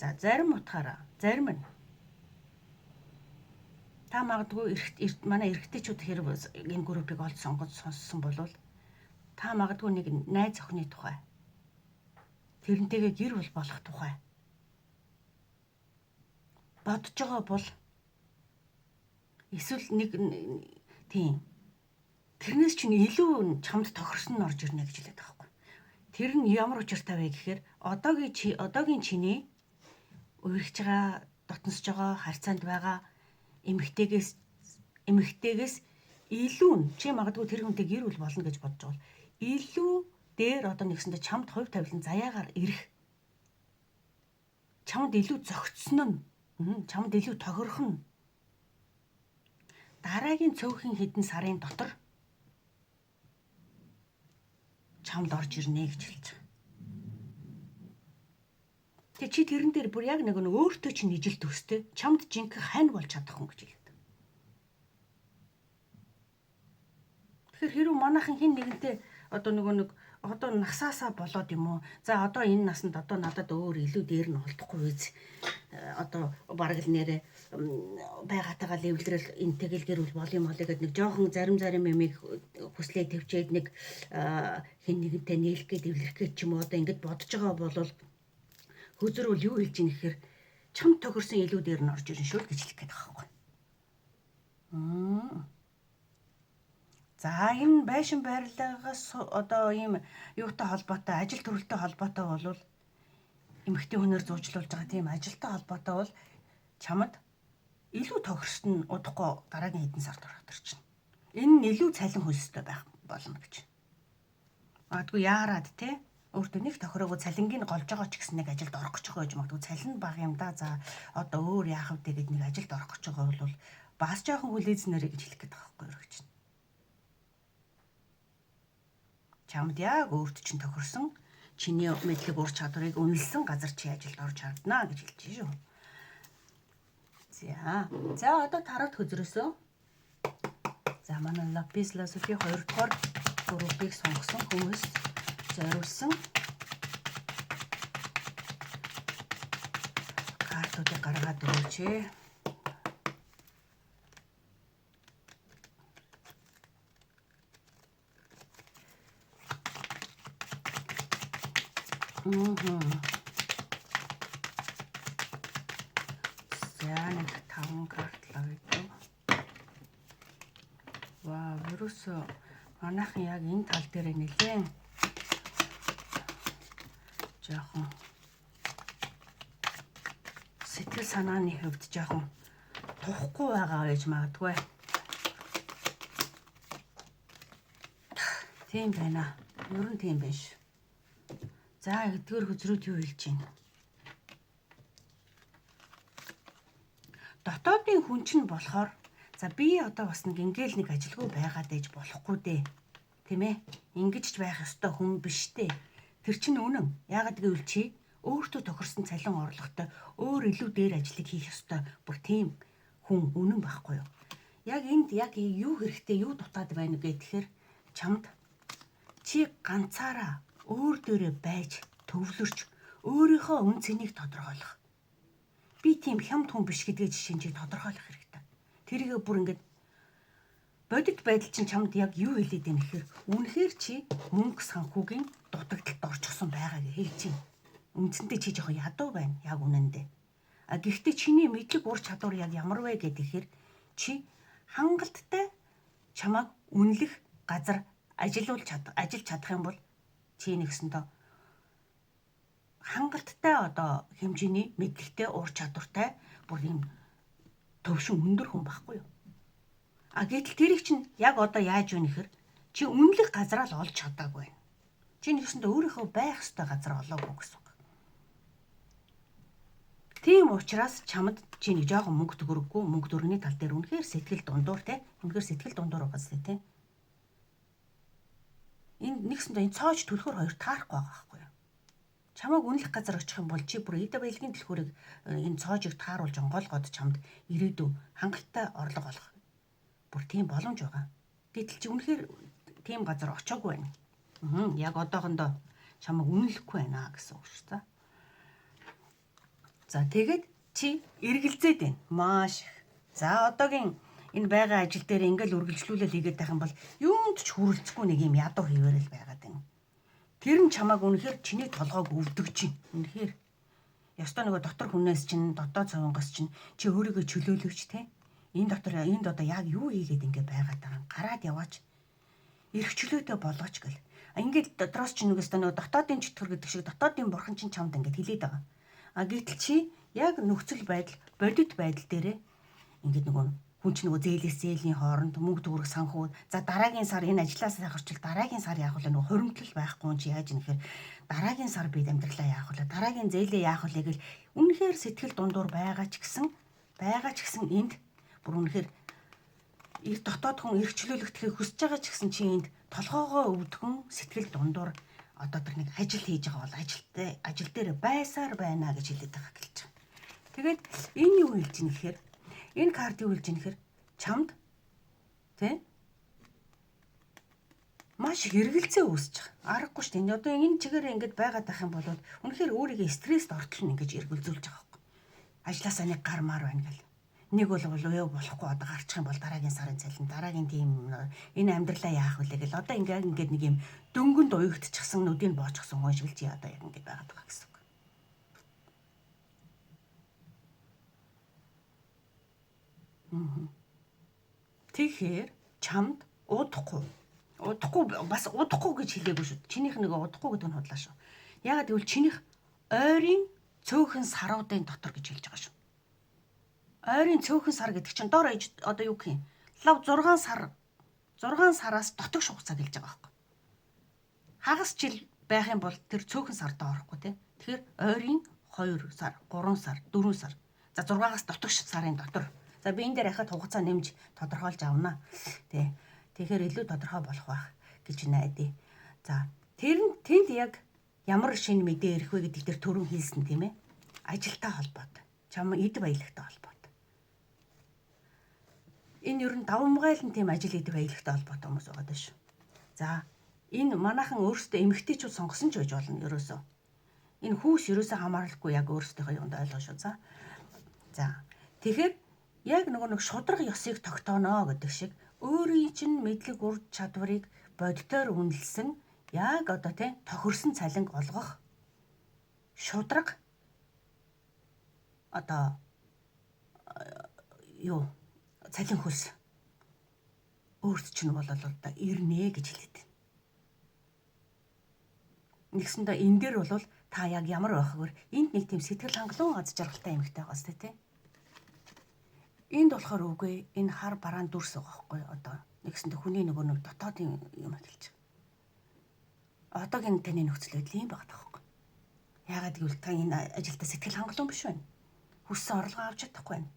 За зарим утгаараа зарим нь та магадгүй манай эрэгтэйчүүд хэрэг энэ группийг олж сонгож сонссон бол та магадгүй нэг найз охины тухай тэрнтэйгээ гэр бүл болох тухай бодож байгаа бол эсвэл нэг тийм тэрнээс чинь илүү чамд тохирсон нь орж ирнэ гэж хэлээд байгаа байхгүй. Тэр нь ямар учиртай вэ гэхээр одоогийн чиний өөрчлөж байгаа, дотносж байгаа, харьцаанд байгаа эмэгтэйгээс илүү нь чи магадгүй тэр хүнтэй гэр бүл болно гэж бодож байгаа бол илүү дээр одоо нэгсэндээ чамд хувь тавилан заяагаар ирэх. Чамд илүү зөгцсөн нь, чамд илүү тохирох нь дараагийн цөөхөн хэдэн сарын дотор чамд орж ирнэ гэж хэлж байгаа. Тэгээ чи тэрэн дээр бүр яг нэг өөртөө чинь ижил төстэй чамд жинхэнэ хань болж чадах хүн гэж хэлээд. Тэгэхээр хэрв манайхан хин нэгэнтэй одоо нэг одоо насаасаа болоод юм уу? За одоо энэ насанд одоо надад өөр илүү дээр нь олдохгүй биз. Одоо бараг л нэрэ байгаатайгаа левлэрэл инtegral гэрүүл бол юм гэдэг нэг жоохон зарим юмыг хүслээ төвчээд нэг хин нэгэнтэй нийлэх гээд эвлэрэх гээд ч юм уу одоо ингэж бодож байгаа бол хözөрөөл юу хэлж ийн гэхээр чам тохирсон илүү дээр нь орж ирнэ шүү гэж хэлэх гээд байгаа байхгүй. За энэ байшин барилгаас одоо ийм юутай холбоотой ажил төрөлтэй холбоотой бол эмэгтэй хүнээр зуучлуулж байгаа тийм ажилтай холбоотой бол чамд илүү тохирсон нь удахгүй дараагийн хэдэн сард ороод ирчихнэ. Энэ нь илүү цалин хөлстэй байх болно гэж. Магадгүй яарад те өөртөө нэг тохироогүй цалингийн голж байгаа ч гэсэн нэг ажилд орох гэж байгаа гэж магадгүй цалин бага юм да. За одоо өөр яах вэ гэдэг нэг ажилд орох гэж байгаа бол бас жоохон хүлээзнэрэ гэж хэлэх гээд байгаа байхгүй юу гэж. Чамд яг өөрт чинь тохирсон чиний мэдлэг ур чадварыг үнэлсэн газар чи ажилд орж чадна гэж хэлж шүү. За одоо тараад хözрөөсөө. За манай лапис лазури 2 дугаар группийг сонгосон хүмүүс зориулсан картуудыг гаргаад өгөөч. За нэг 5 картлаа гэдэг. Вау, ерөөсөө манайхан яг энэ тал дээр нэлээд жоохон сэтгэл санааны хувьд жоохон тухгүй байгаа байж магадгүй. Тийм байна. Ер нь тийм биш. За эдгээр хözрүүд юу хэлж байна? Дотоодын хүн чинь болохоор за би одоо бас нэг ингээл нэг ажилгүй байгаад ээж болохгүй дээ. Тийм ээ? Ингэж ч байх ёстой хүн биш дээ. Тэр чинь үнэн. Яагаад гэвэл чи өөртөө тохирсон цалин орлоготой өөр илүү дээр ажлыг хийх ёстой. Бүр тийм хүн үнэн байхгүй юу? яг энд яг юу хэрэгтэй, юу дутаад байна гэхээр чамд чи ганцаараа өөр дээрээ байж төвлөрч өөрийнхөө үн цэнийг тодорхойлох. Би тийм хямд хүн биш гэдгээ жишээ нь тодорхойлох хэрэгтэй. Тэрийгээ бүр ингээд бодит байдал чинь чамд яг юу хэлээд байна гэхээр үнэхээр чи мөнгө санхүүгийн дутагдалд орчихсон байгаа гэж хэлж байна. Үндсэндээ чи жоохон ядуу байна яг үнэндээ. Гэхдээ чиний мэдлэг ур чадвар яг ямар вэ гэхээр чи хангалттай чамайг үнэлэх газар ажиллаж чадах юм бол чи нэгсэндээ хангалттай одоо хэмжээний мэдлэгтэй ур чадвартай бүр юм төвшин өндөр хүн байхгүй юу? Гэтэл тэрийг чинь яг одоо яаж вэ нэхэр чи үнэлэх газараа л олж чадаагүй байна. Чи нэгсэндээ өөрийнхөө байх ёстой газар олоогүй гэсэн үг. Тийм учраас чамд чи нэг жоохон мөнгө төгрөггүй, мөнгө төгрөгийн тал дээр үнэхээр сэтгэл дундуур те. Үнэхээр сэтгэл дундуур угаас те. Энэ нэгсэндээ энэ цоож төлөхөр хоёр таарахгүй байгаа байхгүй юу? Чамайг үнэлэх газар очих юм бол чи бүр эд баялагын төлхөөрийг энэ цоожийг тааруулж онгойлгоод чамд ирээдүй хангалттай орлого олох бүр тийм боломж байгаа. Гэтэл чи үнэхээр тийм газар очоогүй байна. Яг одоохондоо чамайг үнэлэхгүй байна гэсэн үг шүү дээ. За тэгээд чи эргэлзээд байна. Маш их. За одоогийн энэ байгаа ажил дээр ингээл үргэлжлүүлэл хийгээд байх юм бол юунд ч хүрэлцэхгүй нэг юм ядуу хийвэрэл байгаад байна. Тэр нь чамайг үнэхээр чиний толгойг өвдөгч чинь. Үнэхээр ёстой нөгөө дотор хүнээс чинь дотоод цовонгоос чинь чи өөрийгөө чөлөөлөвч те. Энд одоо яг юу хийгээд ингэ байгаад байгаа юм. Гараад яваач. Ирэх чөлөөтэй болгооч гэл. Ингээд дотроос чинь нөгөө дотоодын чөтгөр гэдэг шиг дотоодын бурхан чинь чамд ингээд хилээд байгаа. Гэтэл чи яг нөхцөл байдал, бодит байдал дээрээ ингээд нөгөө хүн чинь нөгөө зээлээс зээлийн хооронд мөнгө төгрөг санхүү. За дараагийн сар энэ ажлаас сайхарчвал дараагийн сар яах вэ? Нөгөө хуримтлал байхгүй чи яаж нэхэр дараагийн сар бид амьдралаа яах вэ? Дараагийн зээлээ яах вэ гэл үнэхээр сэтгэл дундуур байгаа ч гэсэн энд бүр үнэхээр дотоод хүн эрхчлүүлэгдэхийг хүсэж байгаа ч гэсэн чи энд толгоогоо өвдгөн сэтгэл дундуур одоо тэр нэг ажил хийж байгаа бол ажил дээр байсаар байна гэж хэлээд байгаа гэлж байгаа. Тэгээд энэ юу хэлж ийн гэхээр энэ карт юу хэлж ийн гэхээр чамд тэ маш их эргэлзээ үүсэж байгаа. Аргагүй шүү дээ. Одоо энэ чигээр ингэж байгаад байх юм бол үнэхээр өөрийгөө стресст ортол ингэж эргэлзүүлж байгаа байхгүй. Ажлаасаа нэг гармаар байна гэл. Нэг бол болохгүй одоо гарчих юм бол дараагийн сарын цалин дараагийн тийм энэ амьдралаа яах вэ гэл одоо ингээд нэг юм дөнгөнд уягдчихсан нүдийг боочгсон хүн шиг л чи одоо яг ингэж байгаад байгаа гэсэн үг. Тэгэхээр чамд удахгүй бас удахгүй гэж хэлээгүй шүү. Чинийх нэг удахгүй гэдэг нь худлаа шүү. Ягаад гэвэл чинийх ойрын цөөхөн саруудын дотор гэж хэлж байгаа шүү. Ойрын цөөхөн сар гэдэг чинь доор одоо юу гэх юм? Лав 6 сараас дотогш хугацаа гэлж байгаа байхгүй. Хагас жил байх юм бол тэр цөөхөн сартаа орохгүй тий. Тэгэхээр ойрын 2 сар, 3 сар, 4 сар. За 6-аас дотогш сарын дотор. За би энэ дээр яхад хугацаа нэмж тодорхойлж авнаа. Тий. Тэгэхээр илүү тодорхой болох байх гэж найдаа. За тэнд яг ямар шинэ мэдээ ирэх вэ гэдэг дээр түрүүн хэлсэн тийм ээ. Ажилтай холбоотой. Чам эд баялагтай холбоотой. Энэ ер нь давмгайлан тийм ажил эд баялагтай холбоотой хүмүүс байгаа даа шүү. За энэ манайхан өөрсдөө эмэгтэйчүүд сонгосон ч байж болно ерөөсөө. Энэ хүүс ерөөсөө хамааралгүй яг өөрсдийнхөө юунд ойлгоо шүү. За тэгэхээр яг нэг шудраг ёсыг тогтооно гэдэг шиг өөрийн чинь мэдлэг ур чадварыг бодитоор үнэлсэн яг одоо тийм тохирсон цалинг олгох шудраг одоо юу цалин хөлс өөрт чинь бол одоо ирнэ гэж хэлээд байна. Нэгсэндээ энэ дээр бол та яг ямар байх вэ? Энд нэг тийм сэтгэл хангалуун аз жаргалтай эмэгтэй байгаас тий. Энд болохоор үгүй энэ хар бараан дүрс байгаа байхгүй одоо нэгсэндээ хүний нөгөө нэг дотоодын юм хэлж байгаа. Одоогийн таны нөхцөл байдал юм байгаа таахгүй. Яагаад гэвэл та энэ ажилдаа сэтгэл хангалуун биш байна. Хүссэн орлогоо авч чадахгүй байна.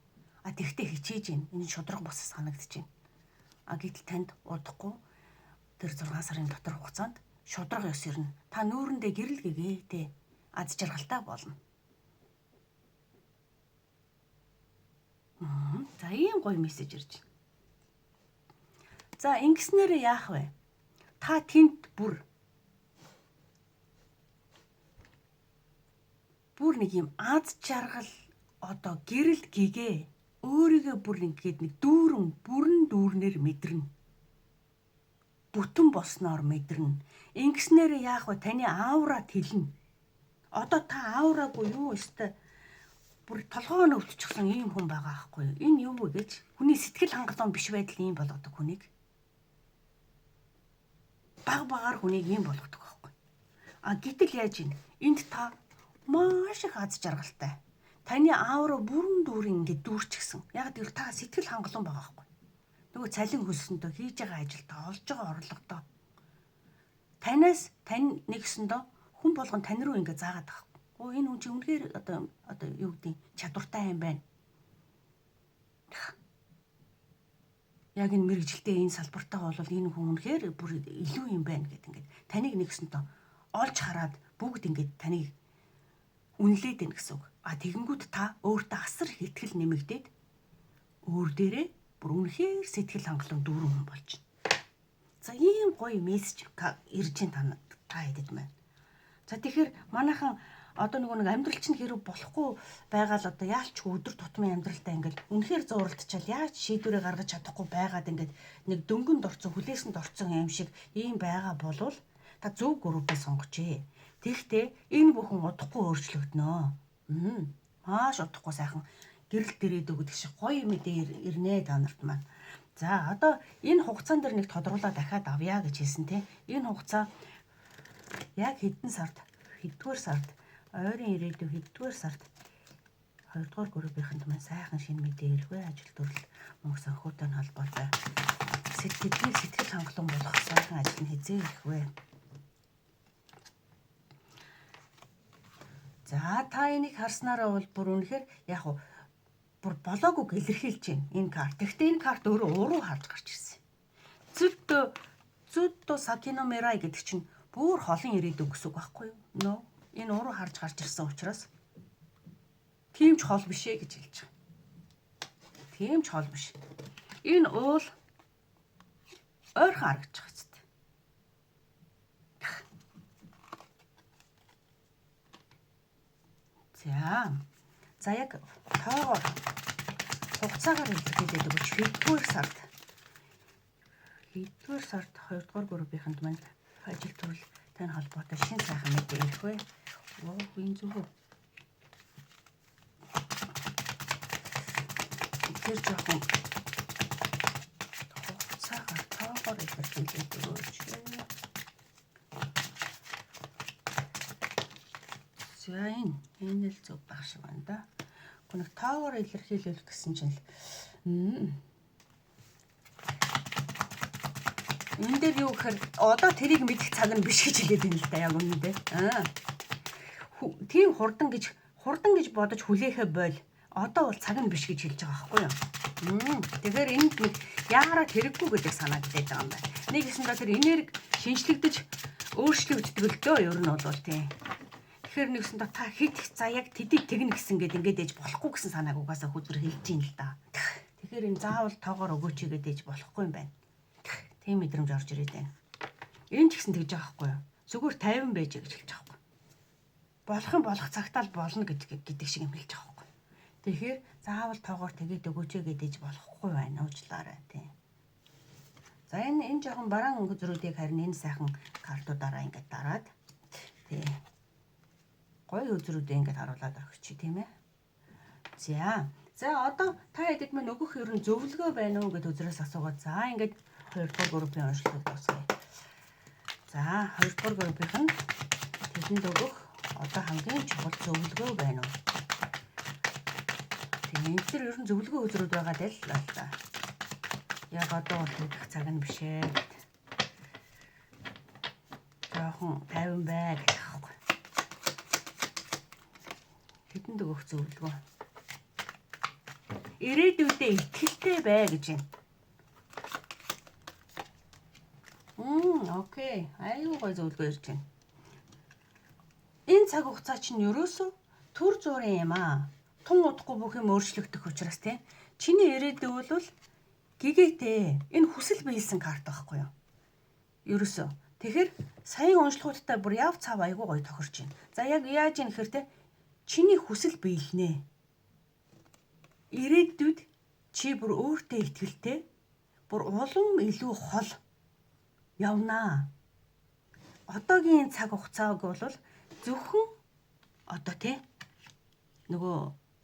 Тэгтээ хичээж гин энэ шудраг бус санагдаж байна. Гэтэл танд удахгүй тэр 6 сарын дотор хугацаанд шудраг ёс ирнэ. Та нүүрэндээ гэрэл гэгээтэй аз жаргалтай болно. За ийм гоё мессеж ирж байна. За ингэснээр яах вэ? Та тэнд бүр нэг юм аз жаргал одоо гэрэл гэгээ өөрийгөө бүр ингээд нэг бүрэн дүүрнээр мэдэрнэ. Бүтэн болсноор мэдэрнэ. Ингэснээр яах вэ? Таны аураа тэлнэ. Одоо та аураагүй юу өстэй бүр толгоо өвдчихсэн ийм хүн байгаа аахгүй юу? Энэ юу вэ гэж хүний сэтгэл хангалуун биш байдал ийм болгодог хүнийг. Багаар хүнийг ийм болгодог байхгүй. Гэтэл яаж ийн? Энд та маш их аз жаргалтай. Таны аавра бүрэн дүүрэн ингээд дүүрчихсэн. Яг тэр та сэтгэл хангалуун байгаа байхгүй. Нөгөө цалин хөлсөндөө хийж байгаа ажилдаа олж байгаа орлогодоо танаас тань нэгсэндөө хүн болгон тань руу ингээд заагаад байгаа. Энэ хүн чи үнэхээр одоо юу гэдэг чадвартай юм байна. Яг энэ мэрэгжилтэй энэ салбартаа бол энэ хүн үнэхээр бүр илүү юм байна гэд ингээд таныг нэгсэндөө олж хараад бүгд ингээд таныг үнэлээд байна гэсэн үг. Тэгэнгүүт та өөртөө асар их ихтгэл нэмэгдээд өөр дээрээ бүр үнэхээр сэтгэл хангалуун дүүрэн хүн болж байна. За ийм гоё мессеж ирж байна та хэдэд маань. За тэгэхээр манайхан одоо нэг амьдрал чинь хэрэг болохгүй байгаа л одоо яалч өдөр тутмын амьдралдаа ингээд үнэхээр зууралдчаал яаж шийдвэрээ гаргаж чадахгүй байгаад ингээд нэг дөнгөнд орцсон хүлээсэнд орцсон юм шиг ийм байгаа болвол та зөв группээ сонгоч. Тэгэхдээ энэ бүхэн удахгүй өөрчлөгдөнө. Маш удахгүй сайхан гэрэл дээрээдүү гэдэг шиг гоё мэдээ ирнэ та нарт маань. За одоо энэ хугацаан дээр нэг тодруулаад дахиад авъя гэж хэлсэн те. Энэ хугацаа яг хэддүгээр сард ойрын ирээдүйн хэддүгээр сард 2 дугаар группийнхэнд маань сайхан шинэ мэдээ ирвэ. Ажил төрөл мөнгө санхүүтэй холбоотой сэтгэл хангалуун болгох сайхан ажил нь хизээ ирэх вэ? За та энийг харснараа бол бүр үнэхээр яг бүр болоогүйг илэрхийлж байна энэ карт. Гэхдээ энэ карт өөрөө уруу харж гарч ирсэн. Зүддо сакиномерай гэдэг чинь бүр холын ирээдүй гэсэн үг байхгүй юу? Энэ уруу харж гарч ирсэн учраас тийм ч хол биш ээ гэж хэлж байгаа. Тийм ч хол биш. Энэ уул ойрхон харагдаж байгаа ч. За яг тоогоор хугацаагаар илэрхийлээд өгч хэддүгээр сард 2 дугаар группийнхэнд маань ажил төрөлтэй холбоотой шинэ сайхан мэдээ ирэх вэ? Энэ зөвхөн тэр жоохон хугацаагаар тоогоор илэрхийлээд өгч. За энэ л зөв баг шиг байна да. Гүнэг тоогоор илэрхийлэх гэсэн чинь энэ дээр юу гэхээр одоо тэрийг мэдэх цаг нь биш гэж хэлээд байна л да яг үнэндээ. Тийм хурдан гэж бодож хүлээхэ бойл. Одоо бол цаг нь биш гэж хэлж байгаа байхгүй юу? Тэгэхээр энд нэг яараа хэрэггүй гэдэг санагдаад байгаа юм байна. Нэг гэсэндээ тэр энерги шинжлэгдэж өөрчлөгддөг л дөө ер нь бол тийм. Тэгэхээр нэгсэндээ та хэд их за яг тэдийг тэгнэ гэсэн ингээд ээж болохгүй гэсэн санааг угаасаа хүзэр хэлж ийн л да. Тэгэхээр энэ заавал тоогоор өгөөч гэдэг ээж болохгүй юм байна. Тийм мэдрэмж орж ирээд байна. Энэ ч гэсэн тэгж байгаа байхгүй юу? Зүгээр 50 байж гэж хэлж байгаа байхгүй. Болох цагтаа л болно гэдэг шиг юм хэлж байгаа байхгүй. Тэгэхээр заавал тоогоор тэгээд өгөөч гэдэг болохгүй байна уучлаарай тийм. За энэ жоохон бараан өнгөзрүүдийг харин энэ сайхан картуудаараа ингээд дараад тийм. Гоё үзрүүдээ ингээд харуулад өгч тийм ээ. За одоо та хэдэд мань өгөх ер нь зөвлөгөө байна уу гэд үзрээс асуугаад за ингээд 2 дугаар группийн онцлог дуусгая. За 2 дугаар группийнх нь тэдэнд өгөх одоо хамгийн чухал зөвлөгөө байна уу? Тийм энэ төр ер нь зөвлөгөө үзрүүд байгаа даа л да. Яг одоо бол тэгэх цаг нь биш ээ. Жоохон 50 бай гэх байхгүй. Тэдэнд өгөх зөвлөгөө. Ирээдүйдээ итгэлтэй бай гэж юм. Окей. Аюу гой зөвлөгөө ирж байна. Энэ цаг хугацаа чинь ерөөсөө төр зургийн юм аа. Тун удахгүй бүх юм өөрчлөгдөх учраас тийм. Чиний ирээдүй бол Гэгээтэй энэ хүсэл биелсэн карт байхгүй юу? Ерөөсөө. Тэгэхээр саяын уншлагуудтай бүр яв цав айгуу гоё тохирч байна. За яг яаж юм гэхээр те чиний хүсэл биелнэ. Ирээдүйд чи бүр өөртөө итгэлтэй бүр улам илүү хол явнаа. Одоогийн цаг хугацааг бол зөвхөн одоо те нөгөө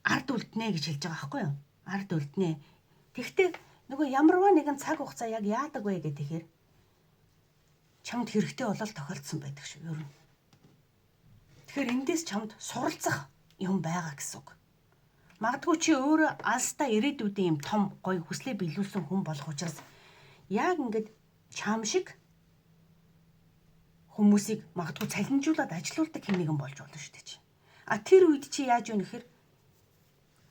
ард үлднэ гэж хэлж байгаа байхгүй юу? Ард үлднэ. Тэгвэл нөгөө ямарваа нэгэн цаг хугацаа яг яадаг вэ гэхээр чамд хэрэгтэй болол тохиолдсон байдаг шүү ер нь. Тэгэхээр эндээс чамд суралцах юм байгаа гэсэн үг. Магадгүй чи өөрөө алстаа ирээдүйдээ юм том гоё хүслээ биелүүлсэн хүн болох учраас яг ингээд чам шиг хүмүүсийг магадгүй цалинжуулаад ажилуулдаг хэм нэгэн болж болно шүү дээ чи. А тэр үед чи яаж вэ гэхээр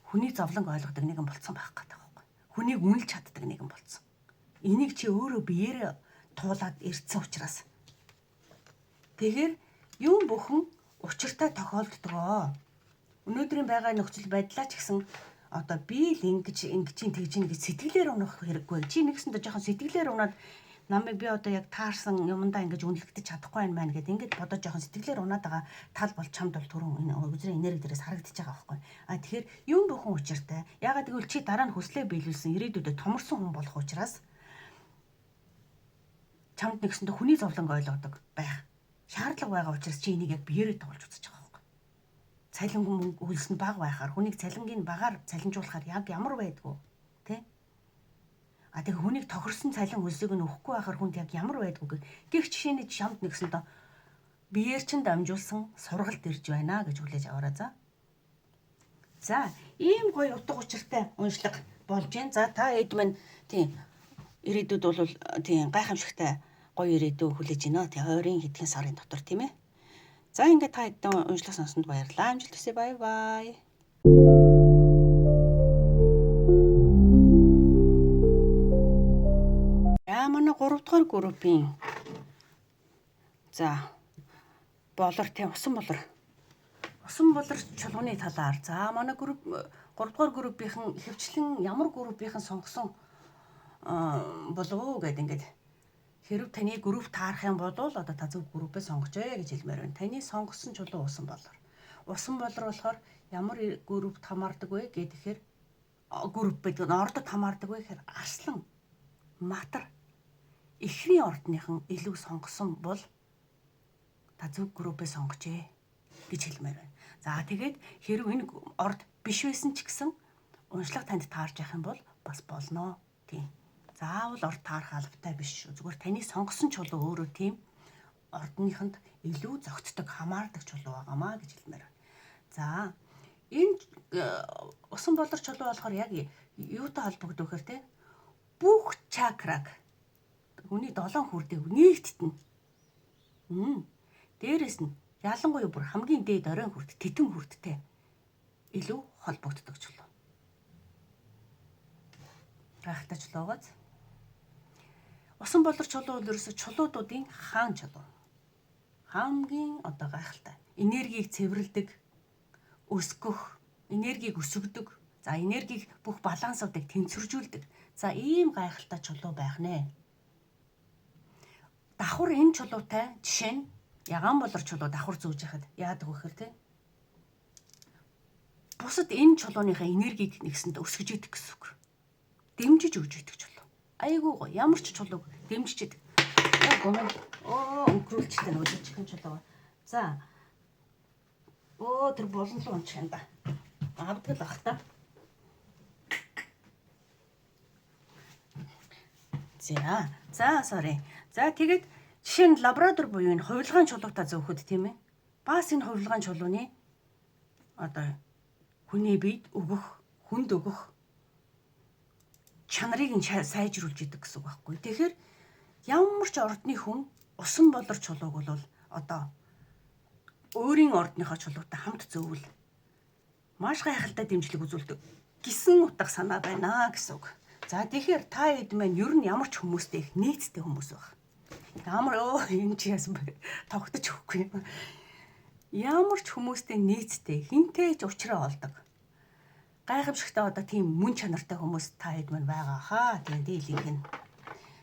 хүний зовлон ойлгодог нэгэн болцсон байх гэдэг байхгүй. Хүнийг үнэлж чаддаг нэгэн болцсон. Энийг чи өөрөө биеэрээ туулаад ирдсэн учраас. Тэгэхээр юм бүхэн учиртай тохиолддгоо. Өнөөдрийн байгаа нөхцөл байдлаа ч гэсэн одоо би л ингэж тэгж гэж сэтгэлээр унах хэрэггүй. Чи нэгсэндээ жоохон сэтгэлээр унаад намайг би одоо яг таарсан юмдаа ингэж үнэлэгдэж чадахгүй байна гэд ингэж бодож жоохон сэтгэлээр унаад байгаа тал бол чамд бол түрүүн энэ үзрийн энерги дээрээс харагдаж байгаа байхгүй. А тэгэхээр юм бүхэн учиртай. Ягаад гэвэл чи дараа нь хүслээ биелүүлсэн ирээдүйдээ томорсон хүн болох учраас чамд нэгсэндээ хүний зовлонг ойлгодог байх шаардлага байгаа учраас чи энийг яг биеэрээ тоглож үзэж байгаа байхгүй. Цалин хөлс нь бага байхаар хүнийг цалингийн багаар цалинжуулахаар яг ямар байдгүй тэ? А тэг хүнийг тохирсон цалин хөлсийг нь өгөхгүй байхаар хүнд яг ямар байдгүй гэх жишээний чамд нэгсэндээ биеэр чин дамжуулсан сургалт ирж байна гэж хүлээж аваарай за. За, ийм гоё утга учиртай уншлага болж байна. За та хэд мань тийм ирээдүйд бол тийм гайхамшигтай гоё ирээдүй хүлээж байна. Тийм ойрын хэдхэн сарын дотор тийм ээ. За ингээд та хэдэн уншлага сонсонд баярлалаа. Амжилт хүсье. Бай бай. Манай 3 дугаар группийн за болор тийм усан болор чулууны талаар за манай групп 3 дугаар группийнхэн ихэвчлэн ямар группийнхэн сонгосон болов уу гэдэг ингээд хэрв таны групп таарах юм бол одоо та зөв группээ сонгочээ гэж хэлмээр байна. Таны сонгосон чулуу усан болор. Усан болор болохоор ямар группт хамаардаг вэ гэхээр групп гэдэг нь ордод хамаардаг вэ гэхээр арслан матар эхний ордныхан илүү сонгосон бол та зөв группээ сонгочээ гэж хэлмээр байна. За тэгээд хэрв энэ орд биш байсан ч гэсэн уншлага танд таарж явах юм бол бас болно. Тийм. Заавал орд таарах албатай биш шүү. Зүгээр таны сонгосон чулуу өөрөө тийм ордныханд илүү зөгцдөг, хамаардаг чулуу байгаамаа гэж хэлмээр байна. За энэ усан болор чулуу болохоор яг юутай холбогддог вэ гэхээр бүх чакраг хүний 7 хүрдэг нэгтдэн. Дээрээс нь ялангуяа бүр хамгийн дээд оройн хүрд тэтэн хүрдтэй илүү холбогддог чулуу. Гайхалтай чулуу гоц. Усан болор чулуу бол ерөөсө чулуудын хаан чулуу. Хамгийн одоо гайхалтай. Энергийг цэвэрлэдэг, өсгөх, энергийг өсгөдөг. За энергийг бүх балансуудыг тэнцвэржүүлдэг. За ийм гайхалтай чулуу байх нэ. Давхар энэ чулуутай жишээ нь ягаан болор чулуу давхар зүүж яхад яадаг вэ гэхээр те бусад энэ чулууныхаа энергийг нэгсэнд өсгөж идэх гэсэн үг. Дэмжиж өгж идэх чулуу. Айгуу гоё. Ямар ч чулууг дэмжиж идэх. Өнгөрүүлжтэй нөлөөчих юм чулуу. За. Тэр болон л унчих юм да. Авдаг л ах та. За, sorry. За тэгээд жишээ нь лабрадор буюу энэ хувилгаан чулуутай зөөхөд тийм ээ. Бас энэ хувилгаан чулууны одоо хүний биед хүнд өгөх чанарыг нь сайжруулж идэг гэсэн үг байхгүй. Тэгэхээр ямар ч ордны хүн усан болор чулууг бол одоо өөрийн ордныхоо чулуутай хамт зөөвөл маш гайхалтай дэмжлэг үзүүлдэг гэсэн утга санаа байна гэсэн үг. За тэгэхээр та хэд мэн ер нь ямар ч хүмүүстэй их нийцтэй хүмүүс байх. Ямар энэ ч яасан бэ? Тогтож өгөхгүй юм. Ямар ч хүмүүстэй нийцтэй хинтэй ч уулзраа олдог. гайхамшигтай одоо тийм мөн чанартай хүмүүс та хэд мань байгаа хаа. Тийм дийлийнх нь.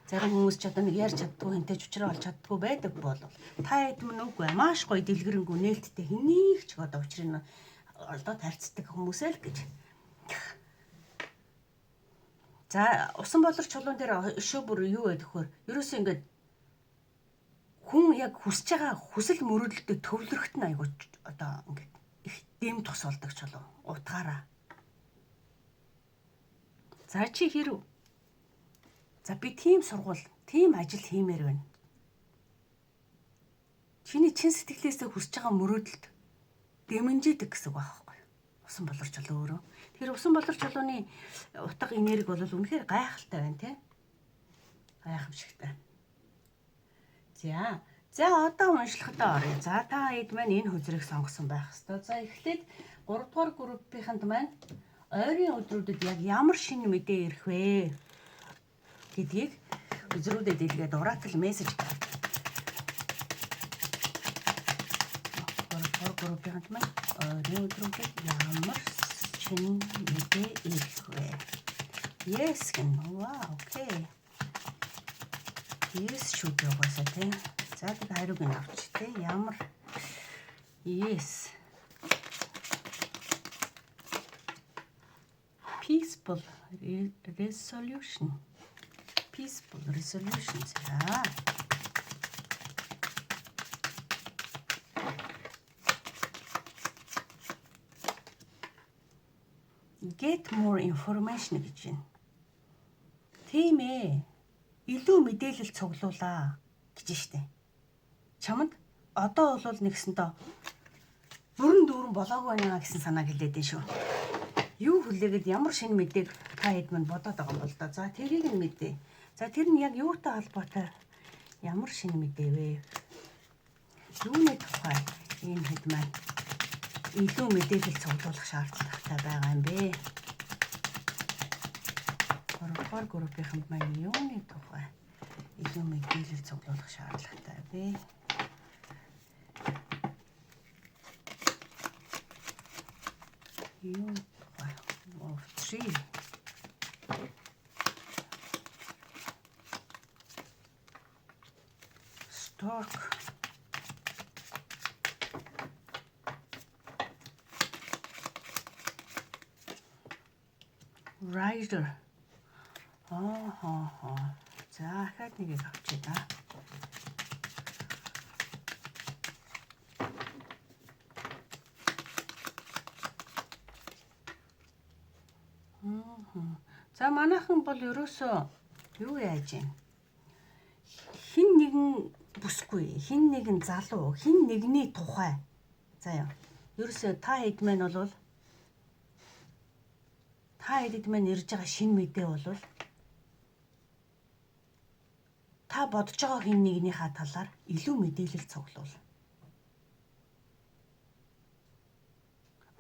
Зарим хүмүүс ч одоо нэг ярьж чаддгүй хинтэй учраа олж чаддгүй байдаг бол та хэд мань үгүй маш гоё дэлгэрэнгүй нээлттэй хэнийг ч одоо учрыг олдоод харьцдаг хүмүүсээ л гэж. За усан болор чулуун дээр өшөө бүр юу байдаг хөр ерөөсөө ингээд хүн яг хүсэж байгаа хүсэл мөрөөдөлтөд төвлөрөхт нь айгуу одоо ингээд их дэм тус болдог чулуу утгаараа. За чи хэрв за би тийм сургууль, тийм ажил хиймээр байна. Чиний чин сэтгэлээсээ хүсэж байгаа мөрөөдөлд дэмэнжидэг гэсэн үг байхгүй. Усан болор чулуу өөрөө. Тэр усан болор чулууны утга энерги бол үнэхээр гайхалтай байна тий. Гайхамшигтай. За одоо уншлахтаа оръё. За та хэд маань энэ хөзрийг сонгосон байх ёстой. За эхлээд 3 дугаар группийнхэнд маань ойрын өдрүүдэд яг ямар шинэ мэдээ ирэх вэ гэдгийг өдрүүдэд илгээд Oracle мессеж гаргав. 3 дугаар группийнхэнд маань ойрын өдрүүдэд ямар шинэ мэдээ ирэх вэ? Yes гэн. Wow, окей. Yes шүү гэвээсаа тий. За тэг хариуг нь авч тий. Ямар yes. Peaceful resolution. Peaceful resolution. За. Get more information гэж байна. Тийм ээ. Илүү мэдээлэл цуглуулаа гэж штэ. Чамд одоо бол нэгсэндээ бүрэн дүүрэн болоогүй байна гэсэн санааг хэлээд дээ шүү. Юу хүлээгээд ямар шинэ мэдээг та хэд мань бодоод байгаа юм бол да. За тэрийг нь мэдээ. За тэр нь яг юутай холбоотой ямар шинэ мэдээ вэ? Юуны тухай энэ хэд мань илүү мэдээлэл цуглуулах шаардлагатай байгаа юм бэ? 3 дугаар группийнхэнд маань юуны тухай илүү мэдээлэл цуглуулах шаардлагатай вэ? Юу тухай? 3 Stork Rider. За дахиад нэгийг авчий да. За манайхан бол ерөөсөө юу яаж юм? Хин нэгэн бүсгүй, хин нэгэн залуу, хин нэгний тухай. За яа. Ерөөсөө та хэд маань бол та хэд маань ирж байгаа шинэ мэдээ бол та бодож байгаа хин нэгнийхээ талаар илүү мэдээлэл цуглуул.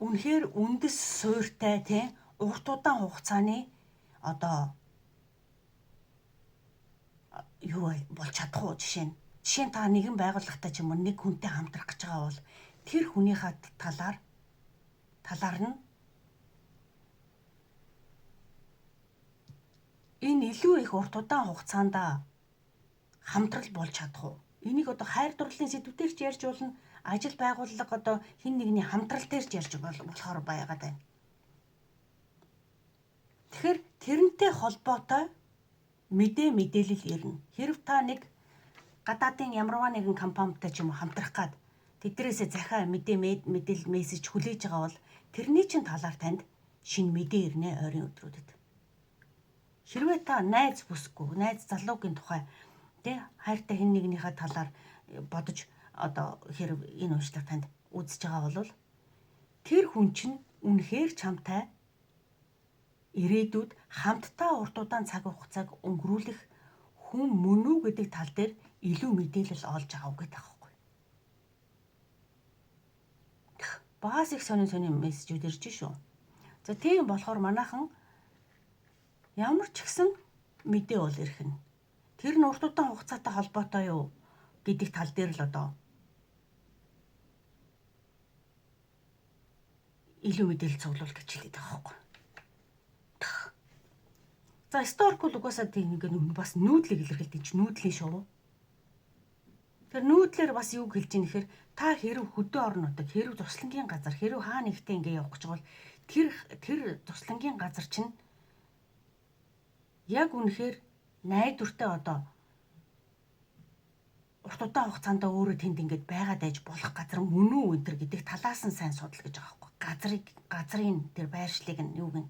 Үнэхээр үндэс суурьтай тий урт удаан хугацааны одоо юу болж чадах уу жишээ нь та нэгэн байгууллагатай ч юм уу нэг хүнтэй хамтрах гэж байгаа бол тэр хүнийхээ талаар нь энэ илүү их урт удаан хугацаанд хамтрал болж чадах уу? Энийг одоо хайр дурлалын сэдвээр ч ярьж болно. Ажил байгууллага одоо хин нэгний хамтрал дээр ч ярьж болохоор байгаад байна. Тэгэхээр тэрнтэй холбоотой мэдээлэл ирнэ. Хэрв та нэг гадаадын ямарваа нэгэн компанитай ч юм уу хамтрах гад тэднээсээ захиа мэдээлэл мессеж хүлээж байгаа бол тэрний чин талаар танд шинэ мэдээ ирнэ ойрын өдрүүдэд. Хэрвээ та найз бүсгүй, найз залуугийн тухай тэ хайртай хэн нэгнийхээ талаар бодож одоо хэрв энэ уншлага танд үзэж байгаа бол тэр хүн чинь үнэхээр чамтай ирээдүйд хамтдаа урт удаан цаг хугацааг өнгөрүүлэх хүн мөн үү гэдэг тал дээр илүү мэдээлэл олж байгаа үг гэдэг аахгүй. Баас их сонин мессежүүд ирж шүү. За тийм болохоор манайхан ямар ч гэсэн мэдээ бол ирэх нь. Тэр нь урт удаан хугацаатай холбоотой юу гэдэг тал дээр л одоо илүү мэдээлэл цуглуул гэж хэлээд байгаа байхгүй. За stalk бол угаасаа тийм ингээд бас нүүдлийг илэрхийлдэг чинь нүүдлийн шоу. Тэр нүүдлэр бас юу хэлж ийн гэхээр та хэрв хөдөө орнуудад хэрв туслангийн газар хэрв хаа нэгтээ ингээд явах гэж бол тэр туслангийн газар чинь яг үнэхээр найдвартай одоо урт удаан хугацаанд өөрөө тэнд ингээд байгаад байж болох газар мөн үү энэ төр гэдэг талаас нь сайн судал гэж байгаа байхгүй. Газрын тэр байршлыг нь юу гэнэ.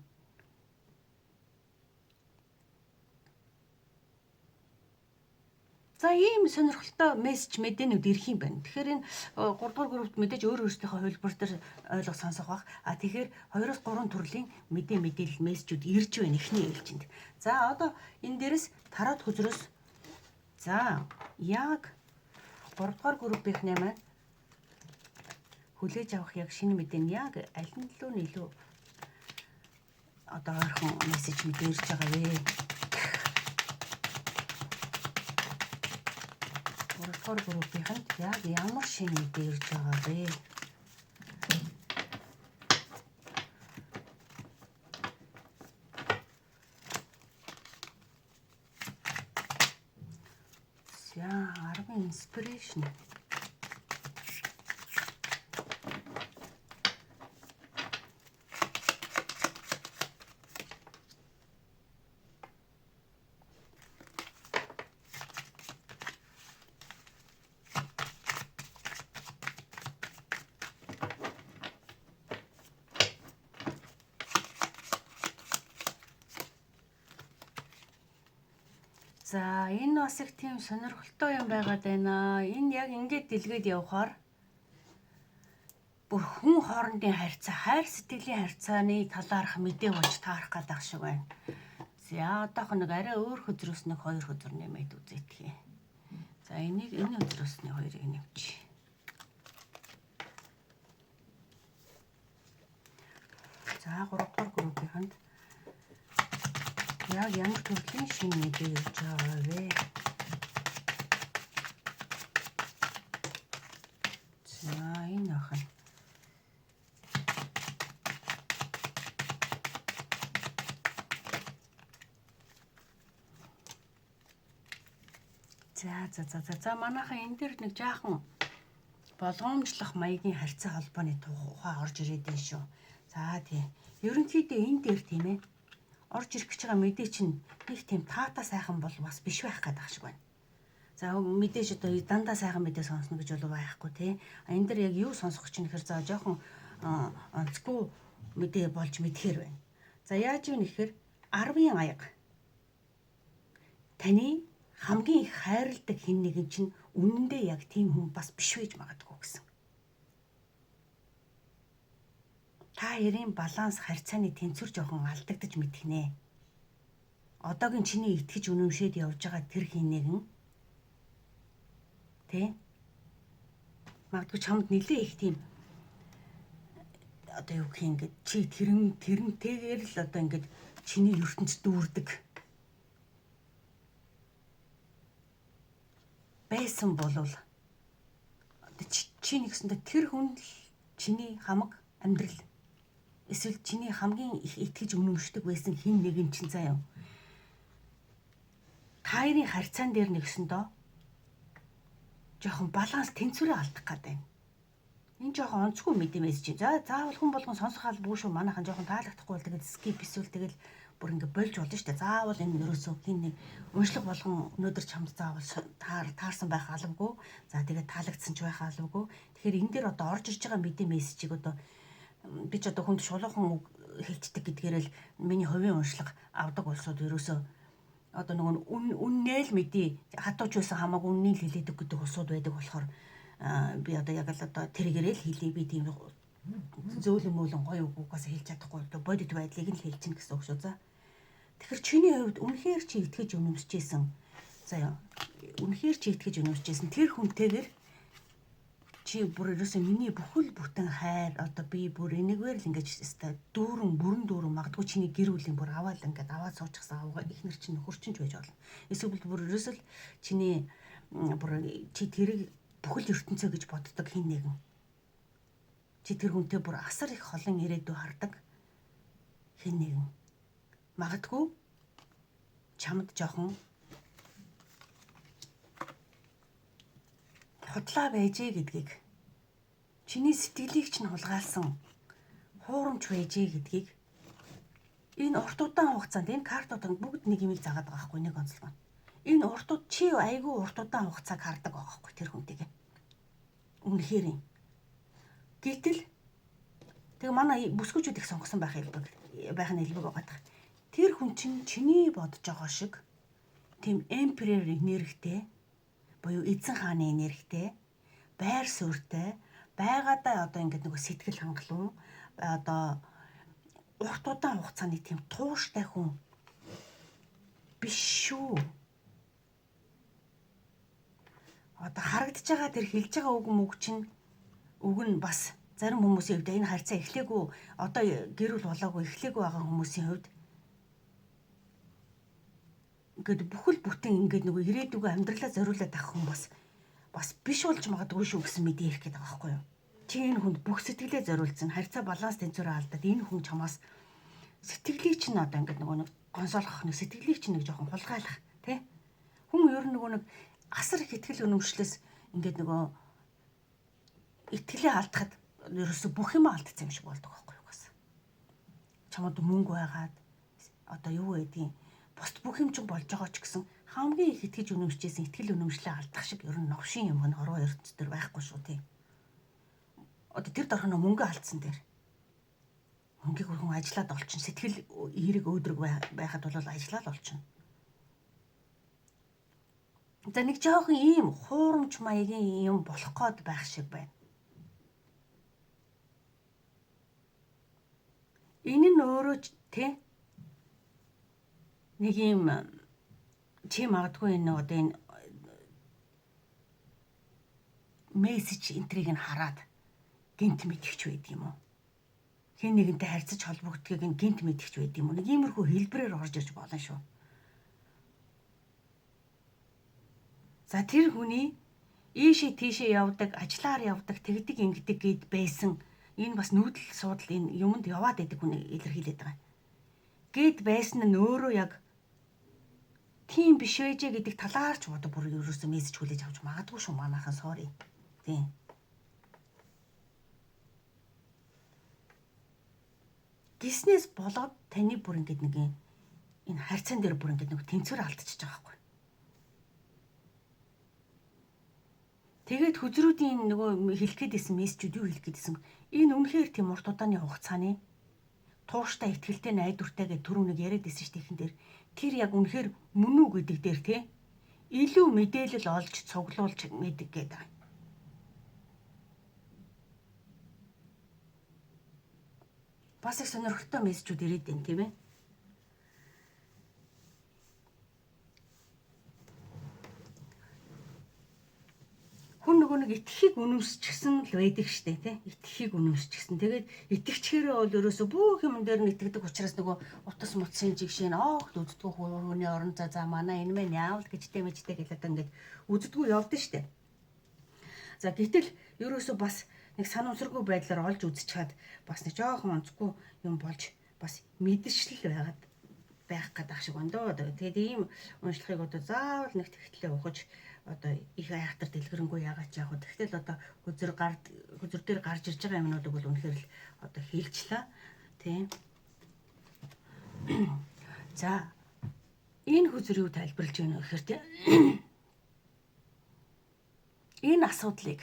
За ийм сонирхолтой мессеж мэдээнүүд ирэх юм байна. Тэгэхээр энэ 3 дугаар группт мэдээж өөрсдийнхөө хувилбар дээр ойлгох сонсох бах. Тэгэхээр 2-3 төрлийн мэдээлэл мессежүүд ирж байна эхний ээлжинд. За одоо энэ дээрээс тараад хөзрөөс за яг 3 дугаар группийнхнээ маань хүлээж авах яг шинэ мэдээ нь яг аль нь илүү одоо ойрхон мессеж мэдэрч байгаа вэ? 3 дугаар группийнхэнд яг ямар шинэ мэдээ ирж байгаа вэ? За 10 inspiration. За энэ бас их тийм сонирхолтой юм байгаад байна. Энэ яг ингээд дэлгээд явхаар бүр хүн хоорондын харьцаа, хайр сэтгэлийн харьцааны талаарх мэдээ болж таарах гэдэг шиг байна. За одоох нэг арай өөр хөзрөөс нэг 2 хөзөр нэмээд үзээдхий. За энийг энэ хөзрөөс нэг 2-ыг нэмчих. За 3 дугаар группийнхэнд яг ямар төрлийн шинэ мэдээ ирж байгаа вэ? За энэ ах нь. За манайхаа энэ дээр нэг жаахан болгоомжлох маягийн харьцаа холбооны тухай орж ирээд байна шүү. За тийм. Ерөнхийдөө энэ дээр тийм ээ. Орж ирэх гэж байгаа мэдээ чинь нэг тийм таата сайхан бол бас биш байх гэдэг шиг байна. За мэдээж одоо дандаа сайхан мэдээ сонсно гэж бол байхгүй тий. Энэ дээр яг юу сонсох чинь гэхээр за жоохон онцгүй мэдээ болж мэдхээр байна. За яаж юм нэхэр 10-ын аяга таны хамгийн их хайрладаг хэн нэгэн чинь үнэндээ яг тийм хүн бас биш байж магадгүй гэсэн. Та хоёрын баланс харьцааны тэнцвэр жоохон алдагдаж мэдхнэ. Одоогийн чиний итгэж үнэмшээд явж байгаа тэр хэн нэгэн тий магадгүй чамд нэлээ их тийм одоо юу гэх юм ингээд чи тэрнтэйгээр л одоо ингээд чиний ертөнцид дүүрдэг байсан болвол чи нэгсэндээ тэр хүн л чиний хамаг амьдрал эсвэл чиний хамгийн их итгэж үнэмшдэг байсан хэн нэгэн чинь заяа. Та хоёрын харьцаан дээр нэгсэндөө жоохон баланс тэнцвэрээ алдах гэдэг байна. Энэ жоохон онцгүй мэдэмээс чинь. Заавал хүн болгон сонсох албагүй шүү. Манайхан жоохон таалагдахгүй бол тэгэл скип эсвэл тэгэл бүр ингэ болж болно шүү дээ. Заавал энэ ерөөсөө хин нэг уншлаг болгон өнөөдөр чамд заавал таарсан байх албагүй. За тэгээд таалагдсан ч байх албагүй. Тэгэхээр энэ дээр одоо орж ирж байгаа мэдэмээсчийг одоо би ч одоо хүнд шулуухан үг хэлцдэг гэдгээрээ л миний хувийн уншлага авдаг улсууд ерөөсөө одоо нөгөө үннээ л мэдээ хатууч байсан хамаагүй үннийг хэлээдэг гэдэг улсууд байдаг болохоор би одоо яг л одоо тэргээрээ л хэлээ би тийм зөөлөн мөөлөн гоё үгээс хэлж чадахгүй одоо бодит байдлыг нь хэлж чинь гэсэн үг шүү. За тэгэхээр чиний хувьд үнэхээр чи итгэж үнэмшижсэн заяа үнэхээр чи итгэж үнэмшижсэн тэр хүнтэйгээр чи бүр ерөөсөө миний бүхэл бүтэн хайр одоо би бүр энэгээр л ингэж бүрэн дүүрэн магадгүй чиний гэр бүлийн бүр аваад ингээд аваад суучихсан аваа ихнэр чинь хөрчинж байж болно. Эсвэл бүр ерөөсөө л чиний бүр чи тэрийг бүхэл ертөнцөө гэж боддог хэн нэгэн. Чи тэр хүнтэй бүр асар их холон ирээдүй хардаг хэн нэгэн. Магадгүй чамд жоохон худлаа байжээ гэдгийг, чиний сэтгэлийг чинь хулгайлсан хуурамч байжээ гэдгийг энэ урт удаан хугацаанд энэ картууданд бүгд нэг юмыг заагаад байгаа байхгүй, нэг онцлог нь. Энэ уртууд чи айгүй урт удаан хугацааг хардаг байгаа байхгүй тэр хүнтэйг. Үнэхээр юм. Гэтэл тэг манай бүсгүүчүүд их сонгосон байх нь илбэг байгаа. Тэр хүн чинь чиний бодож байгаа шиг тийм эмперор энергитэй буюу эзэн хааны энергитэй, байр суурьтай, байгаадаа одоо ингээд нөгөө сэтгэл хангалуун одоо урт удаан хугацааны тийм тууштай хүн биш шүү. Одоо харагдаж байгаа тэр хэлж байгаа үг нь бас зарим хүмүүсийн хувьд энэ харьцаа эхлээгүй, одоо гэр бүл болоогүй эхлээгүй байгаа хүмүүсийн хувьд ингээд бүхэл бүтэн ингээд нөгөө ирээдүгөө амьдралаа зориулаад авах хүн бас биш болж магадгүй шүү гэсэн мэдээ ирэх гээд байгаа байхгүй юу? Чи энэ хүнд бүх сэтгэлээ зориулсан, харьцаа баланс тэнцвэрээ алдаад энэ хүн чамаас сэтгэлийг чинь одоо ингээд нөгөө нэг гонсоолгох, нэг сэтгэлийг чинь нэг жоохон хулгайлах, тий? Хүн ер нь нөгөө нэг асар их итгэл үнэмшлээс ингээд нөгөө итгэлээ алдахад ерөөсө бүх юм алдсан юм шиг болдог байхгүй юу гэсэн. Чамд мөнгө байгаад одоо юу гэдгийг бусд бүх юм чинь болж байгаа ч гэсэн хамгийн их итгэж үнэмшижсэн итгэл үнэмшлээ алдах шиг ер нь новшин юм нь орон ертөнц төр байхгүй шүү тий. Одоо тэр дорх нь мөнгө алдсан дээр. Мөнгийг хүн ажиллаад олчин, сэтгэл эерэг өөдрөг байхад бол ажиллаад олчин. За нэг жоохон ийм хуурамч маягийн юм болох гээд байх шиг байна. Энэ нь өөрөө тий нэг юм чи магадгүй энэ одоо энэ мессеж энтрийг нь хараад гинт мэдгч байд юм уу? Хэн нэгэнтэй харьцаж холбогдгийг нь гинт мэдгч байд юм уу? Нэг иймэрхүү хэлбэрээр орж ирж болно шүү. За тэр хүний ийшээ тийшээ явдаг, ажиллаар явдаг, тэгдэг ингэдэг гэд байсан энэ бас нүүдэл суудал энэ юмд яваад байдаг хүн илэрхийлээд байгаа. Гэд байсан нь өөрөө яг тийм биш байжээ гэдэг талаарч бодо бүр ерөөсөө мессеж хүлээж авч магадгүй шүү манайхан sorry. Тийм. Гиснээс болоод таны бүр ингэдэг нэг энэ харьцаан дээр бүр ингэдэг нэг тэнцвэр алдчихж байгаа байхгүй. Тэгээд хүзрүүдийн нөгөө хэлэх гээдсэн мессежүүд юу хэлэх гээдсэн энэ үнэхээр тийм урт удааны хугацааны тууштай ихтгэлтэй найдвартай гэдэг түрүүнийг яриад байсан шүү дээ ихэнх дээр тэр яг үнэхээр мөн үү гэдэг дээр тий илүү мэдээлэл олж цуглуулж мэдэг гэдэг. Бас их сонирхолтой мессежүүд ирээд байна тийм ээ. Хүн нөгөө нэг итгэхийг үнэмшчихсэн л байдаг штэ тий. Итгэхийг үнэмшчихсэн. Тэгээд итгэгчхээрээ бол ерөөсө бүх юм дээр нь итгэдэг учраас нөгөө утас мутсын жигшээ нь огт үздэггүй хүний орон за манай энэ мэн яавал гэжтэй мэжтэй гэлээд ингээд үздэггүй явдсан штэ. За гэтэл ерөөсө бас нэг санамсаргүй байдлаар олж үзчихад бас нэг жоохон онцгүй юм болж бас мэдэрчлэл байгаад байх гэдэг шиг байна доо. Тэгээд ийм уншлагыг одоо заавал нэг тэгтлээ ухаж одоо их айхтар дэлгэрэнгүй яагаад яах вэ? Тэгтэл одоо хүзэр дээр гарч ирж байгаа юмнуудыг бол үнэхээр л одоо хийлчлээ. Тийм. За энэ хүзэр юу тайлбарлаж байна вэ гэхээр тийм. Энэ асуудлыг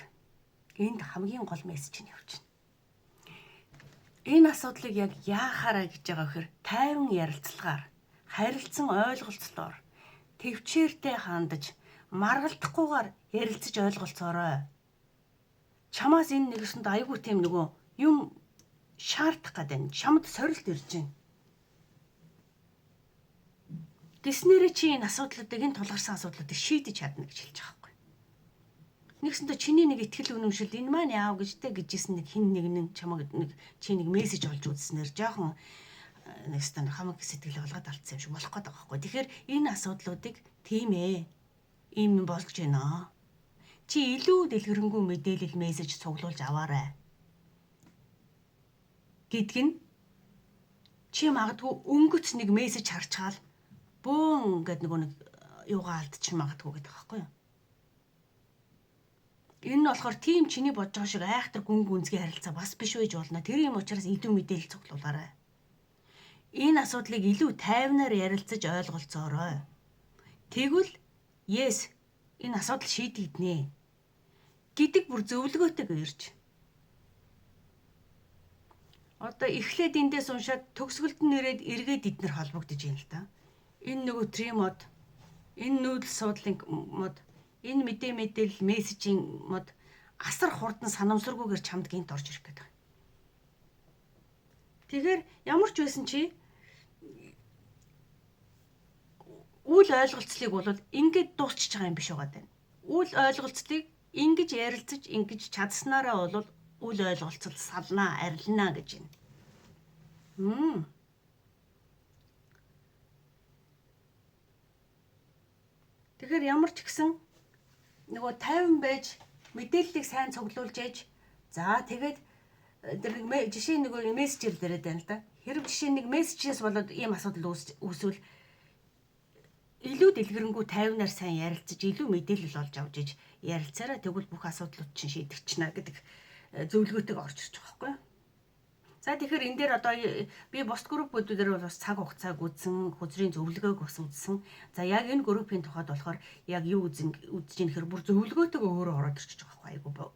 энд хамгийн гол мессеж нь явж байна. Энэ асуудлыг яг яахаараа гэж байгаа вэхээр тайван ярилцлагаар, харилцан ойлголцлоор, төвчээртэй хандаж, маргалдахгүйгээр ярилцаж ойлголцоорой. Чамаас энэ нэгэсэнд айгүй тийм нөгөө юм шаардах гэдэг нь чамд сорилт ирж байна. Гиснээрээ чи энэ асуудлуудыг, энэ тулгарсан асуудлуудыг шийдэж чадна гэж хэлж байгаа байхгүй. Нэгсэндээ чиний нэг ихтгэл үнэмшил энэ маань яав гэжтэй гэжсэн нэг хин нэг нь чамаг нэг чи нэг мессеж олж үзснээр жоохон нэг стандар хамаг сэтгэл болгоод алдсан юм шиг болох гээд байгаа байхгүй. Тэгэхээр энэ асуудлуудыг тийм ээ ийм болж байна. Чи илүү дэлгэрэнгүй мэдээлэл мессеж цуглуулж аваарай. Гэдг нь чи магадгүй өнгөц нэг мессеж харчаал бөөн өглөөн гэдэг нэг юугаа алдчих магадгүй гэдэг байхгүй юу? Энэ нь болохоор тийм чиний бодож байгаа шиг айхтар гүн гүнзгий харилцаа бас биш байж болно. Тэр юм учраас илүү мэдээлэл цуглуулаарай. Энэ асуудлыг илүү тайвнаар ярилцаж ойлголцоорой. Тэгвэл yes энэ асуудал шийдэгдэнэ гэдэг бүр зөвлөгөөтэйг ирж. Одоо эхлээд эндээс уншаад төгсгөлд нэрээд эргээд эднэр холбогдож юм л та. Энэ нөгөө тримод, энэ нүүдэл суудлын мод, энэ мэдээлэл мессежийн мод асар хурдан санамсаргүйгээр чамд гинт орж ирэх гэдэг. Тэгэхээр ямар ч байсан чи үл ойлголцлыг бол ингэж дуусчих байгаа юм биш байгаа даа. Үл ойлголцлыг ингэж ярилцаж, ингэж чадсанараа бол үл ойлголцол салнаа, арилнаа гэж байна. Тэгэхээр ямар ч гэсэн нөгөө тайван байж мэдээллийг сайн цуглуулж ээж за тэгээд тэр жишээ нөгөө мессежээр дээрээ байна л да. Хэрэг жишээ нэг мессежээс болоод ийм асуудал үүсвэл илүү дэлгэрэнгүй тайвнаар сайн ярилцаж илүү мэдээлэл олж авч иж ярилцаараа тэгвэл бүх асуудлууд чинь шийдэгчнэ гэдэг зөвлөгөөтэйг орж ирж байгаа байхгүй юу. За тэгэхээр энэ дээр одоо би бус группүүдээр бол бас цаг хугацааг үзсэн, хөзрийн зөвлөгөөг бас үзсэн. За яг энэ группийн тухайд болохоор яг юу үзэж ийн гэхээр бүр зөвлөгөөтэйг өөрөө ороод ирчих жоох байхгүй айгу.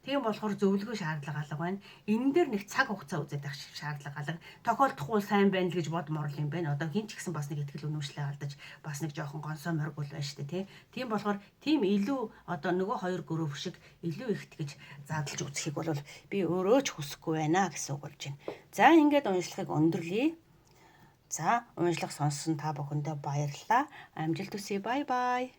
Тийм болохоор зөвлөгөө шаардлага алга байна. Энэ дээр нэг цаг хугацаа үзээд байх шаардлага алга. Тохиолдохгүй сайн байна л гэж бодмор юм байна. Одоо хин ч гэсэн бас нэг ихтгэл үнэмшлээ алдаж бас нэг жоохон гонсоо моргул байна шүү дээ, тий. Тийм болохоор тийм илүү одоо нөгөө хоёр групп шиг илүү их тэгж задлж үзхийг бол би өөрөө ч хүсэхгүй байна гэсэн үг болж байна. За ингээд уншлагыг өндөрлөе. За уншлага сонссон та бүхэндээ баярлалаа. Амжилт хүсье. Bye bye.